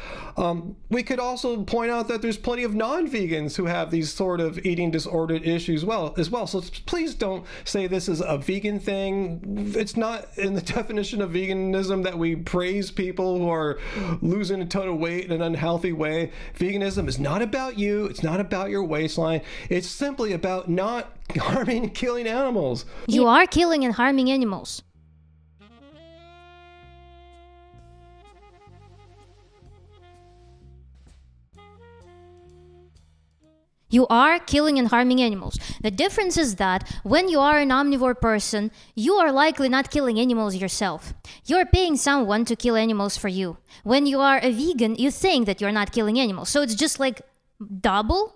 we could also point out that there's plenty of non-vegans who have these sort of eating disorder issues as well. So please don't say this is a vegan thing. It's not in the definition of veganism that we praise people who are losing a ton of weight in an unhealthy way. Veganism is not about you. It's not about your waistline. It's simply about not harming and killing animals. You are killing and harming animals. You are killing and harming animals. The difference is that when you are an omnivore person, you are likely not killing animals yourself. You're paying someone to kill animals for you. When you are a vegan, you think that you're not killing animals. So it's just like double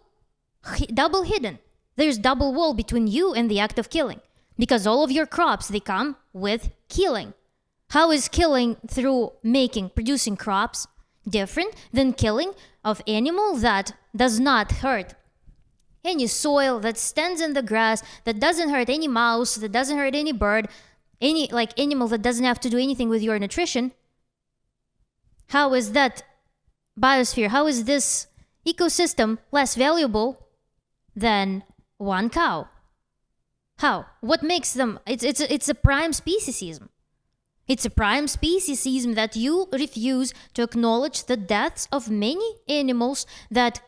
hidden. There's double wall between you and the act of killing. Because all of your crops, they come with killing. How is killing through producing crops different than killing of animal that does not hurt any soil, that stands in the grass, that doesn't hurt any mouse, that doesn't hurt any bird, any animal that doesn't have to do anything with your nutrition? How is that biosphere, how is this ecosystem less valuable than one cow? How? What makes them? It's a prime speciesism. It's a prime speciesism that you refuse to acknowledge the deaths of many animals that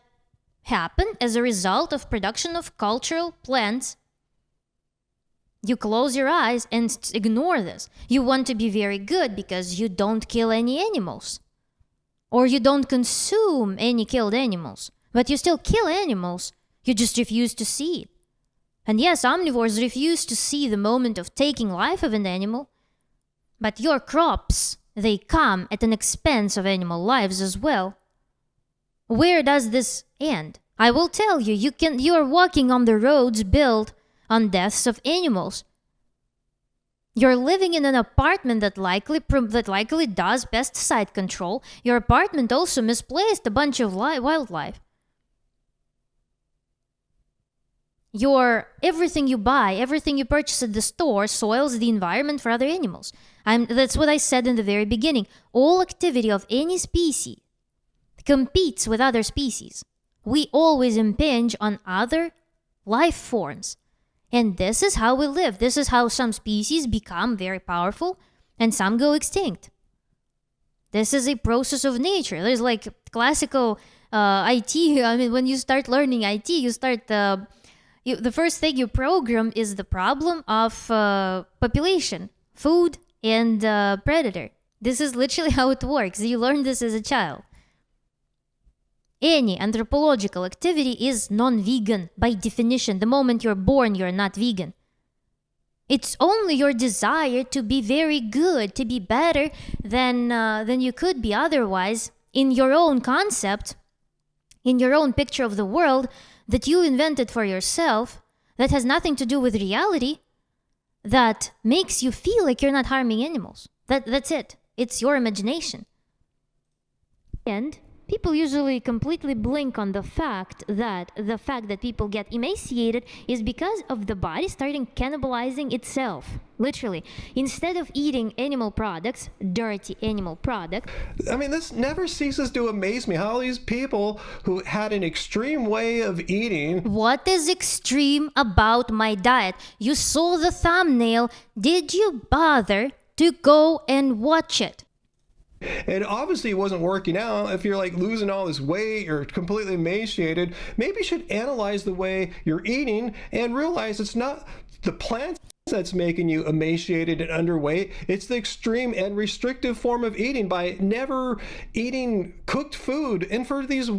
happen as a result of production of cultural plants. You close your eyes and ignore this. You want to be very good because you don't kill any animals. Or you don't consume any killed animals. But you still kill animals. You just refuse to see it. And yes, omnivores refuse to see the moment of taking life of an animal. But your crops, they come at an expense of animal lives as well. Where does this end? I will tell you, you are walking on the roads built on deaths of animals. You're living in an apartment that likely does pesticide control. Your apartment also misplaced a bunch of wildlife. Everything you buy, everything you purchase at the store soils the environment for other animals. That's what I said in the very beginning. All activity of any species competes with other species. We always impinge on other life forms. And this is how we live. This is how some species become very powerful and some go extinct. This is a process of nature. There's like classical IT. I mean, when you start learning IT, the first thing you program is the problem of population, food, and predator. This is literally how it works. You learn this as a child. Any anthropological activity is non-vegan by definition. The moment you're born, you're not vegan. It's only your desire to be very good, to be better than you could be otherwise in your own concept, in your own picture of the world that you invented for yourself, that has nothing to do with reality, that makes you feel like you're not harming animals. That's it. It's your imagination. And people usually completely blink on the fact that people get emaciated is because of the body starting cannibalizing itself. Literally. Instead of eating animal products, dirty animal products. I mean, this never ceases to amaze me how these people who had an extreme way of eating. What is extreme about my diet? You saw the thumbnail. Did you bother to go and watch it? And obviously it wasn't working out. If you're like losing all this weight, you're completely emaciated, maybe you should analyze the way you're eating and realize it's not the plants that's making you emaciated and underweight. It's the extreme and restrictive form of eating by never eating cooked food. And for these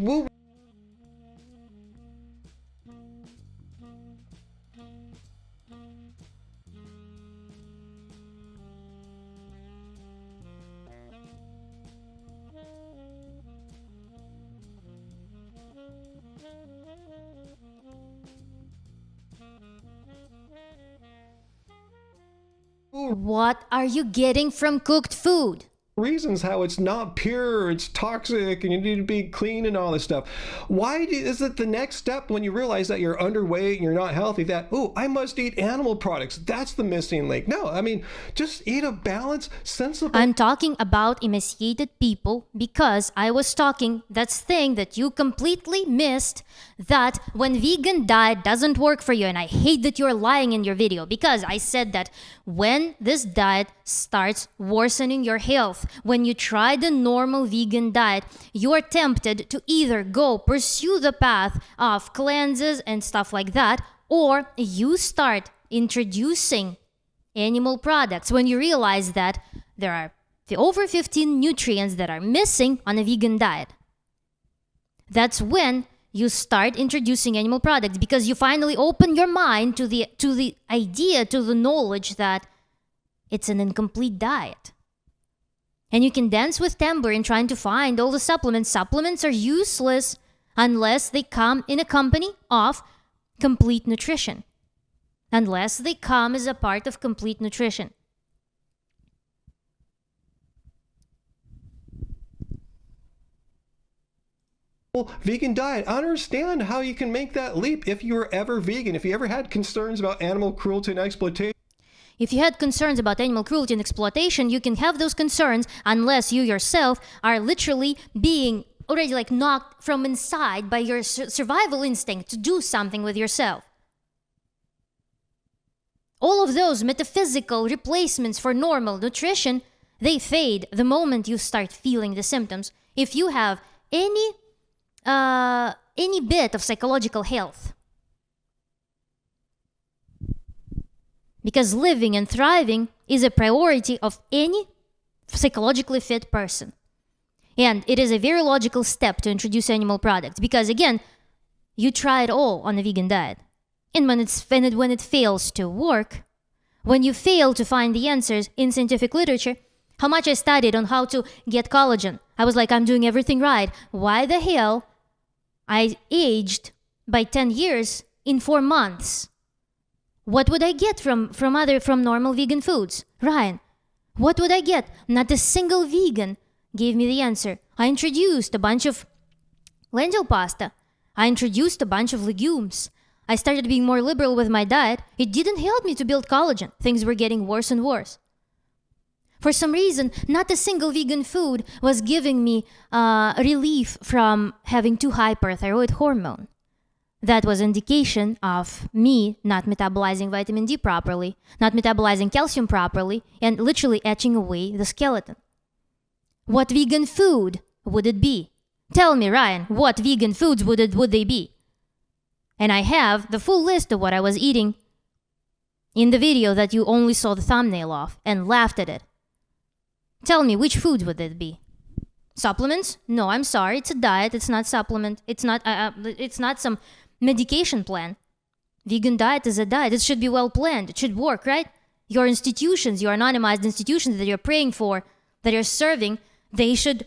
What are you getting from cooked food? reasons how it's not pure, it's toxic, and you need to be clean and all this stuff. Is it the next step when you realize that you're underweight and you're not healthy that, oh, I must eat animal products? That's the missing link. No, I mean, just eat a balanced, sensible. I'm talking about emaciated people because I was talking that's thing that you completely missed, that when vegan diet doesn't work for you, and I hate that you're lying in your video, because I said that when this diet starts worsening your health, when you try the normal vegan diet, you are tempted to either go pursue the path of cleanses and stuff like that, or you start introducing animal products when you realize that there are over 15 nutrients that are missing on a vegan diet. That's when you start introducing animal products, because you finally open your mind to the idea, to the knowledge that it's an incomplete diet. And you can dance with tambourine trying to find all the supplements. Supplements are useless unless they come in a company of complete nutrition. Unless they come as a part of complete nutrition. Vegan diet. I understand how you can make that leap if you were ever vegan, if you ever had concerns about animal cruelty and exploitation. If you had concerns about animal cruelty and exploitation, you can have those concerns unless you yourself are literally being already knocked from inside by your survival instinct to do something with yourself. All of those metaphysical replacements for normal nutrition, they fade the moment you start feeling the symptoms. If you have any bit of psychological health. Because living and thriving is a priority of any psychologically fit person. And it is a very logical step to introduce animal products, because again, you try it all on a vegan diet. And when it fails to work, when you fail to find the answers in scientific literature, how much I studied on how to get collagen. I was like, I'm doing everything right. Why the hell I aged by 10 years in 4 months? What would I get from normal vegan foods? Ryan, what would I get? Not a single vegan gave me the answer. I introduced a bunch of lentil pasta. I introduced a bunch of legumes. I started being more liberal with my diet. It didn't help me to build collagen. Things were getting worse and worse. For some reason, not a single vegan food was giving me relief from having too high parathyroid hormone. That was indication of me not metabolizing vitamin D properly, not metabolizing calcium properly, and literally etching away the skeleton. What vegan food would it be? Tell me, Ryan, what vegan foods would they be? And I have the full list of what I was eating in the video that you only saw the thumbnail of and laughed at it. Tell me, which foods would it be? Supplements? No, I'm sorry, it's a diet, it's not supplement. It's not some medication plan. Vegan diet is a diet. It should be well planned. It should work, right? Your institutions, your anonymized institutions that you're praying for, that you're serving, they should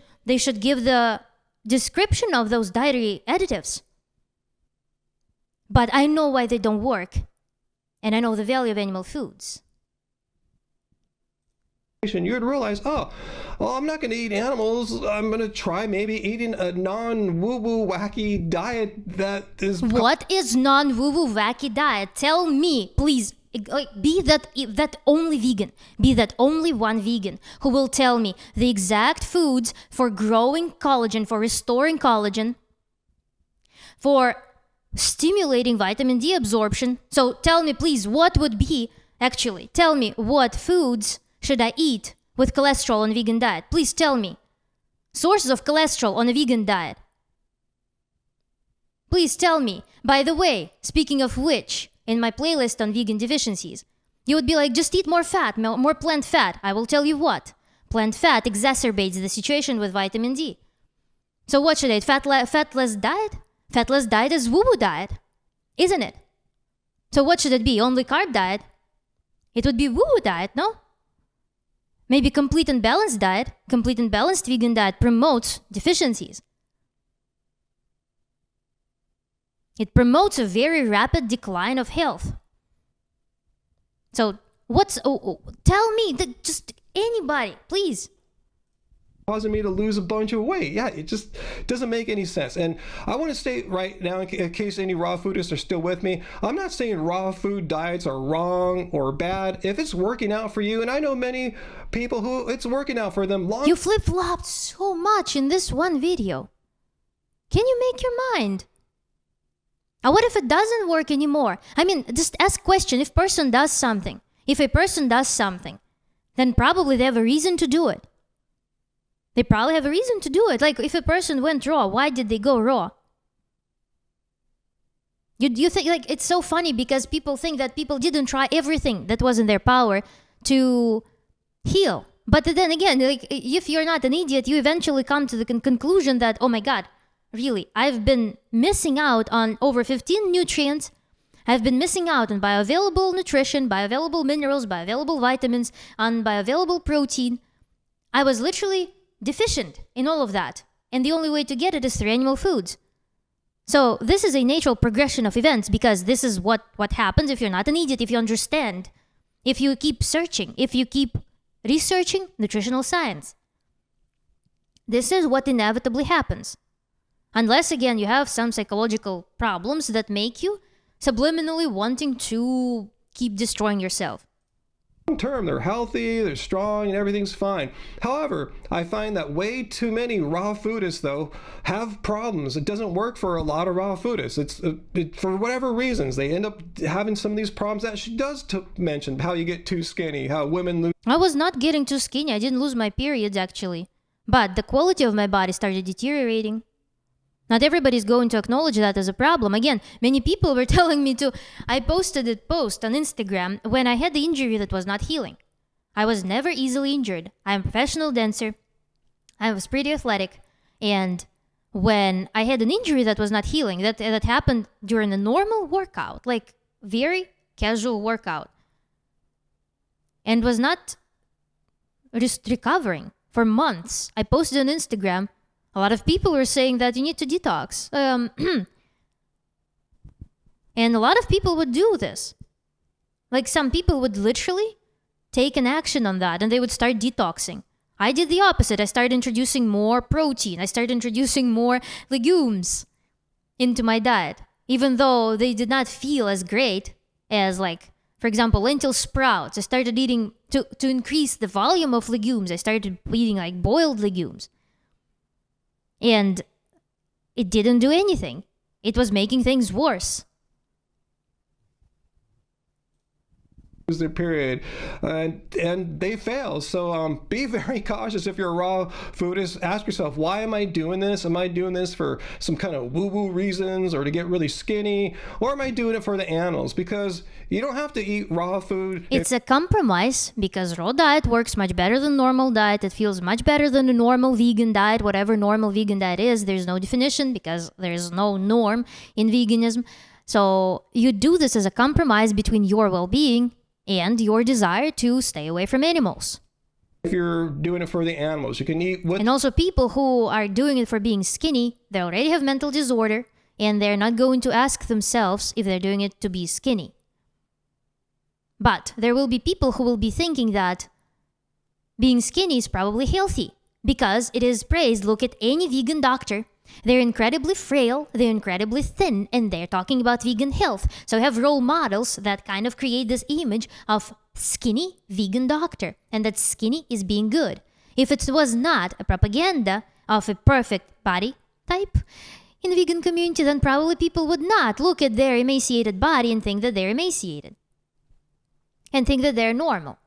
give the description of those dietary additives. But I know why they don't work, and I know the value of animal foods. You would realize, I'm not going to eat animals. I'm going to try maybe eating a non-woo-woo wacky diet that is... What is non-woo-woo wacky diet? Tell me, please. Be that only vegan. Be that only one vegan who will tell me the exact foods for growing collagen, for restoring collagen, for stimulating vitamin D absorption. So tell me, please, tell me what foods should I eat with cholesterol on a vegan diet? Please tell me. Sources of cholesterol on a vegan diet. Please tell me. By the way, speaking of which, in my playlist on vegan deficiencies, you would be like, just eat more fat, more plant fat. I will tell you what. Plant fat exacerbates the situation with vitamin D. So what should I eat? Fatless diet? Fatless diet is woo-woo diet, isn't it? So what should it be? Only carb diet? It would be woo-woo diet, no? Maybe complete and balanced diet, complete and balanced vegan diet promotes deficiencies. It promotes a very rapid decline of health. So Tell me, just anybody, please. Causing me to lose a bunch of weight. Yeah, it just doesn't make any sense. And I want to state right now, in case any raw foodists are still with me, I'm not saying raw food diets are wrong or bad. If it's working out for you, and I know many people who it's working out for them long. You flip-flopped so much in this one video. Can you make your mind? What if it doesn't work anymore? I mean, just ask question. If a person does something, then probably they have a reason to do it. They probably have a reason to do it. Like, if a person went raw, why did they go raw? You think, like, it's so funny because people think that people didn't try everything that was in their power to heal. But then again, like, if you're not an idiot, you eventually come to the conclusion that, oh my God, really, I've been missing out on over 15 nutrients. I've been missing out on bioavailable nutrition, bioavailable minerals, bioavailable vitamins, on bioavailable protein. I was literally deficient in all of that. And the only way to get it is through animal foods. So this is a natural progression of events because this is what happens if you're not an idiot, if you understand, if you keep searching, if you keep researching nutritional science. This is what inevitably happens. Unless, again, you have some psychological problems that make you subliminally wanting to keep destroying yourself. Long term, they're healthy, they're strong, and everything's fine. However, I find that way too many raw foodists, though, have problems. It doesn't work for a lot of raw foodists. For whatever reasons, they end up having some of these problems that she does mention, how you get too skinny, how women lose. I was not getting too skinny. I didn't lose my periods, actually. But the quality of my body started deteriorating. Not everybody's going to acknowledge that as a problem. Again, many people were telling me to. I posted a post on Instagram when I had the injury that was not healing. I was never easily injured. I'm a professional dancer. I was pretty athletic. And when I had an injury that was not healing, that happened during a normal workout, like very casual workout, and was not just recovering for months. I posted on Instagram. A lot of people were saying that you need to detox. And a lot of people would do this. Like, some people would literally take an action on that and they would start detoxing. I did the opposite. I started introducing more protein. I started introducing more legumes into my diet. Even though they did not feel as great as, like, for example, lentil sprouts. I started eating, to increase the volume of legumes, I started eating, like, boiled legumes. And it didn't do anything. It was making things worse. Their period, and they fail. So be very cautious if you're a raw foodist. Ask yourself, why am I doing this? Am I doing this for some kind of woo-woo reasons or to get really skinny? Or am I doing it for the animals? Because you don't have to eat raw food. It's a compromise because raw diet works much better than normal diet. It feels much better than a normal vegan diet. Whatever normal vegan diet is, there's no definition because there's no norm in veganism. So you do this as a compromise between your well-being and your desire to stay away from animals. If you're doing it for the animals, you can eat what. And also, people who are doing it for being skinny, they already have mental disorder, and they're not going to ask themselves if they're doing it to be skinny. But there will be people who will be thinking that being skinny is probably healthy because it is praised. Look at any vegan doctor. They're incredibly frail, they're incredibly thin, and they're talking about vegan health. So we have role models that kind of create this image of skinny vegan doctor, and that skinny is being good. If it was not a propaganda of a perfect body type in the vegan community, then probably people would not look at their emaciated body and think that they're emaciated. And think that they're normal.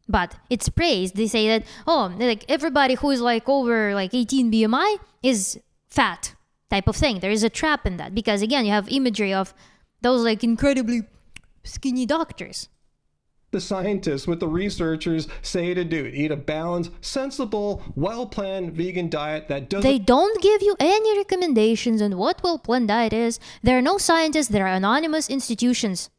But it's praised. They say that, oh, like everybody who is like over like 18 BMI is fat type of thing. There is a trap in that because, again, you have imagery of those like incredibly skinny doctors. The scientists, what the researchers say to do. Eat a balanced, sensible, well-planned vegan diet that doesn't. They don't give you any recommendations on what well-planned diet is. There are no scientists. There are anonymous institutions.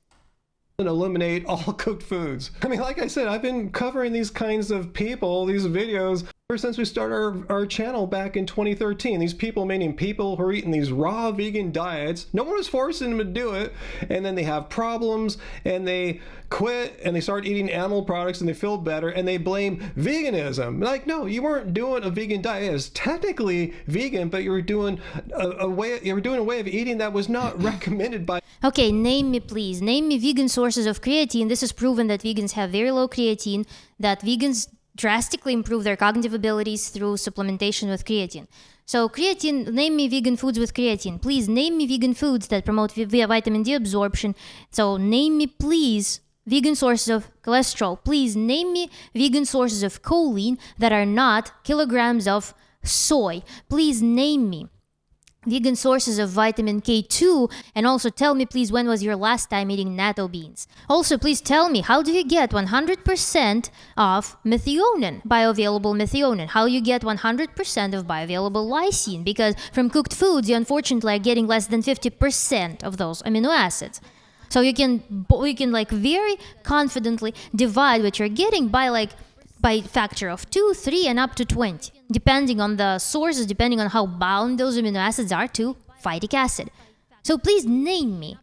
Eliminate all cooked foods. I mean, like I said, I've been covering these kinds of people, these videos. Ever since we started our channel back in 2013, these people, meaning people who are eating these raw vegan diets, no one was forcing them to do it, and then they have problems and they quit and they start eating animal products and they feel better and they blame veganism. Like, no, you weren't doing a vegan diet. It's technically vegan, but you were doing a way of eating that was not recommended by. Okay, name me please. Name me vegan sources of creatine. This is proven that vegans have very low creatine, that vegans drastically improve their cognitive abilities through supplementation with creatine. So creatine, name me vegan foods with creatine. Please name me vegan foods that promote vitamin D absorption. So name me please vegan sources of cholesterol. Please name me vegan sources of choline that are not kilograms of soy. Please name me vegan sources of vitamin K2, and also tell me please when was your last time eating natto beans. Also please tell me how do you get 100% of methionine, bioavailable methionine, how you get 100% of bioavailable lysine, because from cooked foods you unfortunately are getting less than 50% of those amino acids. So you can like very confidently divide what you're getting by factor of 2, 3, and up to 20, depending on the sources, depending on how bound those amino acids are to phytic acid. So please name me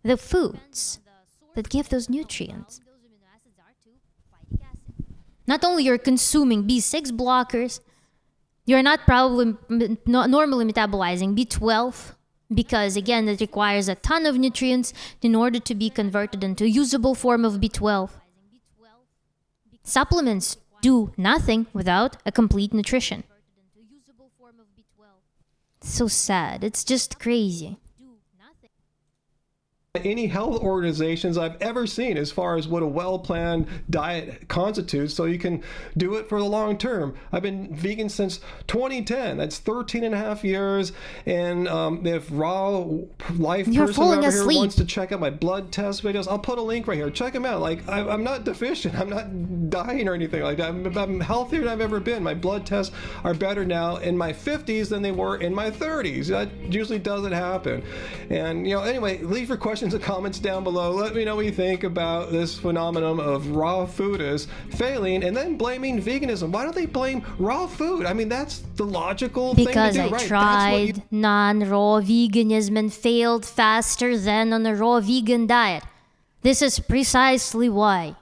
the foods that give those nutrients. Not only you're consuming B6 blockers, you're not probably normally metabolizing B12, because again, it requires a ton of nutrients in order to be converted into a usable form of B12. Supplements do nothing without a complete nutrition. It's so sad. It's just crazy. Any health organizations I've ever seen as far as what a well-planned diet constitutes, so you can do it for the long term. I've been vegan since 2010. That's 13 and a half years. And if Raw Life You're person falling over here asleep. wants to check out my blood test videos, I'll put a link right here. Check them out. Like, I'm not deficient. I'm not dying or anything like that. I'm healthier than I've ever been. My blood tests are better now in my 50s than they were in my 30s. That usually doesn't happen. And, anyway, leave your questions and comments down below. Let me know what you think about this phenomenon of raw foodists failing and then blaming veganism. Why don't they blame raw food? I mean, that's the logical Because thing to do, I right? tried non-raw veganism and failed faster than on a raw vegan diet. This is precisely why.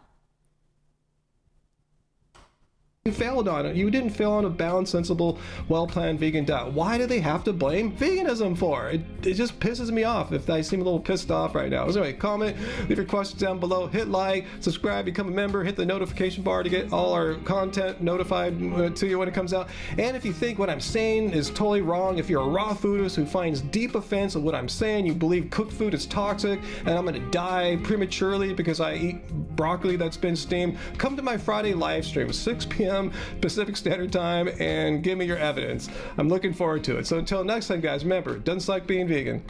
You failed on it. You didn't fail on a balanced, sensible, well-planned vegan diet. Why do they have to blame veganism for? It just pisses me off if I seem a little pissed off right now. So anyway, comment, leave your questions down below, hit like, subscribe, become a member, hit the notification bar to get all our content notified to you when it comes out. And if you think what I'm saying is totally wrong, if you're a raw foodist who finds deep offense of what I'm saying, you believe cooked food is toxic and I'm going to die prematurely because I eat broccoli that's been steamed, come to my Friday live stream, 6 p.m. Pacific Standard Time, and give me your evidence. I'm looking forward to it. So until next time, guys, remember, it doesn't suck being vegan.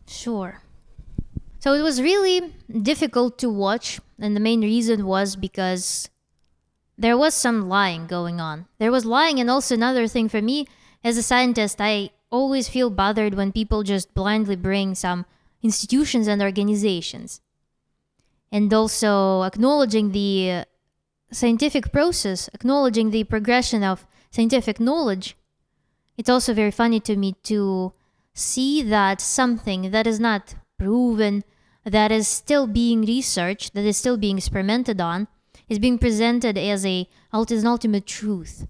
Sure. So it was really difficult to watch, and the main reason was because there was some lying going on. There was lying, and also another thing for me, as a scientist, I always feel bothered when people just blindly bring some institutions and organizations. And also acknowledging the scientific process, acknowledging the progression of scientific knowledge. It's also very funny to me to see that something that is not proven, that is still being researched, that is still being experimented on, is being presented as an ultimate truth.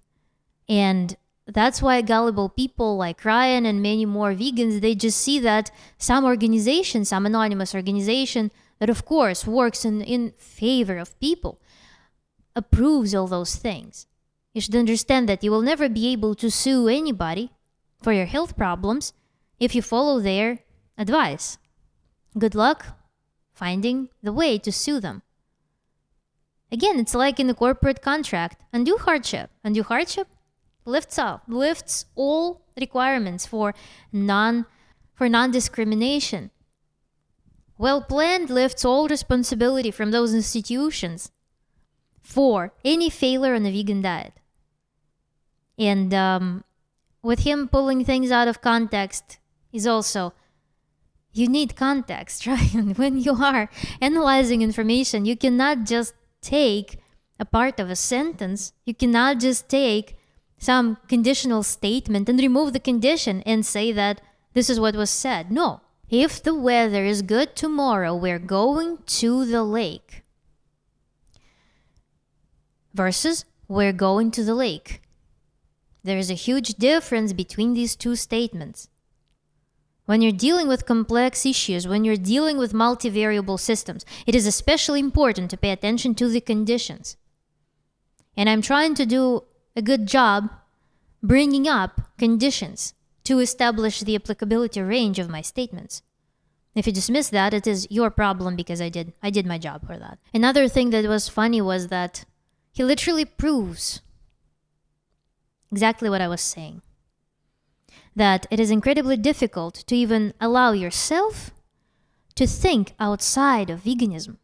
And that's why gullible people like Ryan and many more vegans, they just see that some organization, some anonymous organization that of course works in favor of people, approves all those things. You should understand that you will never be able to sue anybody for your health problems if you follow their advice. Good luck finding the way to sue them. Again, it's like in the corporate contract. Undue hardship. Undue hardship lifts all requirements for non-discrimination. Well-planned lifts all responsibility from those institutions for any failure on a vegan diet. And with him pulling things out of context is also, you need context, right? When you are analyzing information, you cannot just take a part of a sentence. You cannot just take some conditional statement and remove the condition and say that this is what was said. No. If the weather is good tomorrow, we're going to the lake. Versus, we're going to the lake. There is a huge difference between these two statements. When you're dealing with complex issues, when you're dealing with multivariable systems, it is especially important to pay attention to the conditions. And I'm trying to do a good job bringing up conditions to establish the applicability range of my statements. If you dismiss that, it is your problem because I did my job for that. Another thing that was funny was that he literally proves exactly what I was saying. That it is incredibly difficult to even allow yourself to think outside of veganism.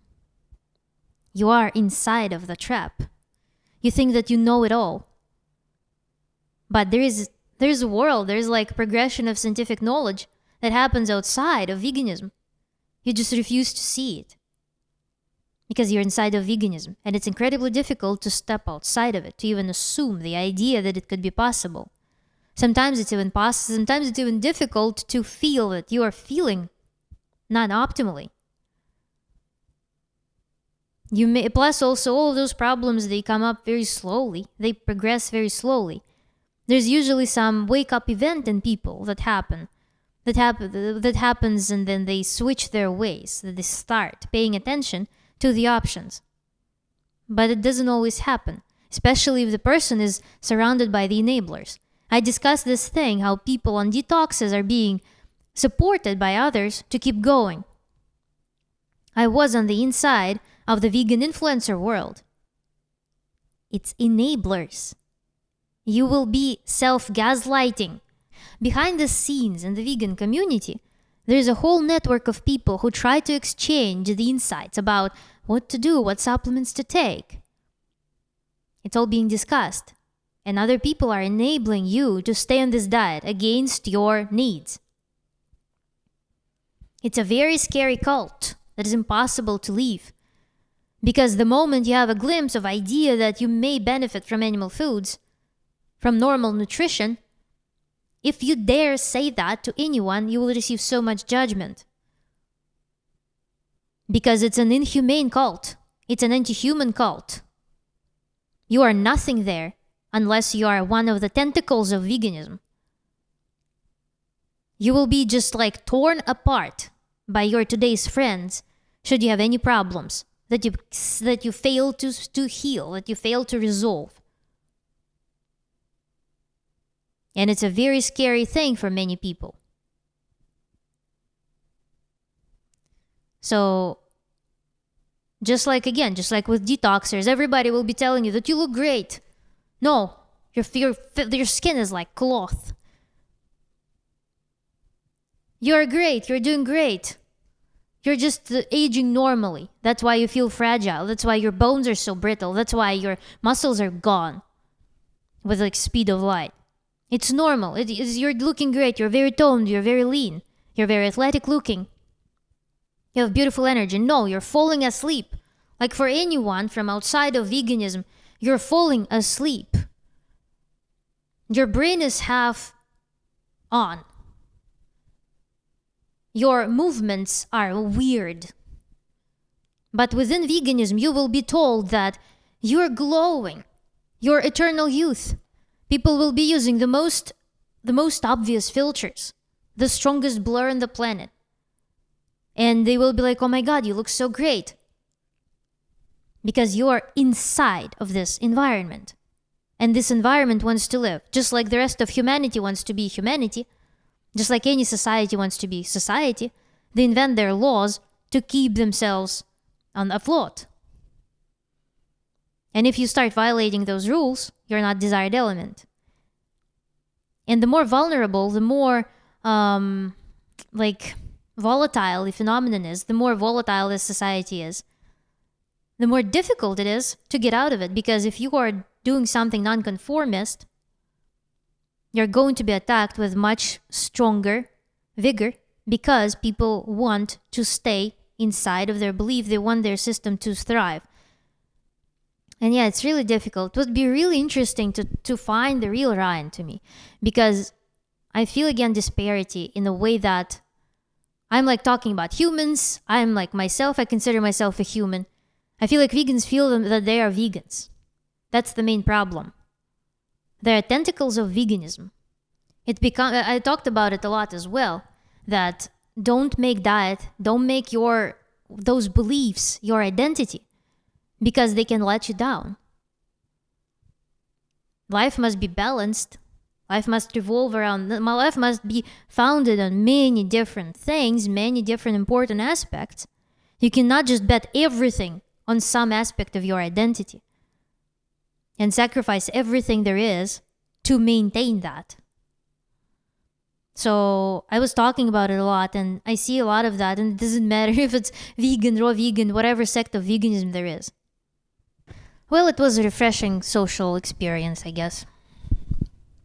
You are inside of the trap. You think that you know it all. But there's a world, there's like progression of scientific knowledge that happens outside of veganism. You just refuse to see it. Because you're inside of veganism. And it's incredibly difficult to step outside of it, to even assume the idea that it could be possible. Sometimes it's even possible, sometimes it's even difficult to feel that you are feeling not optimally. Plus also all of those problems, they come up very slowly. They progress very slowly. There's usually some wake-up event in people that happens, and then they switch their ways, that they start paying attention to the options. But it doesn't always happen, especially if the person is surrounded by the enablers. I discussed this thing, how people on detoxes are being supported by others to keep going. I was on the inside of the vegan influencer world. It's enablers. You will be self-gaslighting. Behind the scenes in the vegan community, there's a whole network of people who try to exchange the insights about what to do, what supplements to take. It's all being discussed. And other people are enabling you to stay on this diet against your needs. It's a very scary cult that is impossible to leave. Because the moment you have a glimpse of idea that you may benefit from animal foods, from normal nutrition, if you dare say that to anyone, you will receive so much judgment. Because it's an inhumane cult. It's an anti-human cult. You are nothing there unless you are one of the tentacles of veganism. You will be just like torn apart by your today's friends should you have any problems that you fail to heal, that you fail to resolve. And it's a very scary thing for many people. So, just like with detoxers, everybody will be telling you that you look great. No, your skin is like cloth. You're great, you're doing great. You're just aging normally. That's why you feel fragile. That's why your bones are so brittle. That's why your muscles are gone with like speed of light. It's normal. You're looking great. You're very toned. You're very lean. You're very athletic looking. You have beautiful energy. No, you're falling asleep. Like for anyone from outside of veganism, you're falling asleep. Your brain is half on. Your movements are weird. But within veganism, you will be told that you're glowing. You're eternal youth. People will be using the most obvious filters, the strongest blur on the planet. And they will be like, oh my God, you look so great. Because you are inside of this environment. And this environment wants to live. Just like the rest of humanity wants to be humanity. Just like any society wants to be society. They invent their laws to keep themselves afloat. And if you start violating those rules, you're not desired element. And the more vulnerable, the more volatile the phenomenon is, the more volatile this society is, the more difficult it is to get out of it. Because if you are doing something nonconformist, you're going to be attacked with much stronger vigor because people want to stay inside of their belief. They want their system to thrive. And yeah, it's really difficult. It would be really interesting to find the real Ryan to me, because I feel again disparity in the way that I'm like talking about humans. I'm like myself. I consider myself a human. I feel like vegans feel that they are vegans. That's the main problem. There are tentacles of veganism. I talked about it a lot as well, that don't make those beliefs your identity, because they can let you down. Life must be balanced. Life must revolve around, my life must be founded on many different things, many different important aspects. You cannot just bet everything on some aspect of your identity and sacrifice everything there is to maintain that. So I was talking about it a lot, and I see a lot of that, and it doesn't matter if it's vegan, raw vegan, whatever sect of veganism there is. Well, it was a refreshing social experience, I guess.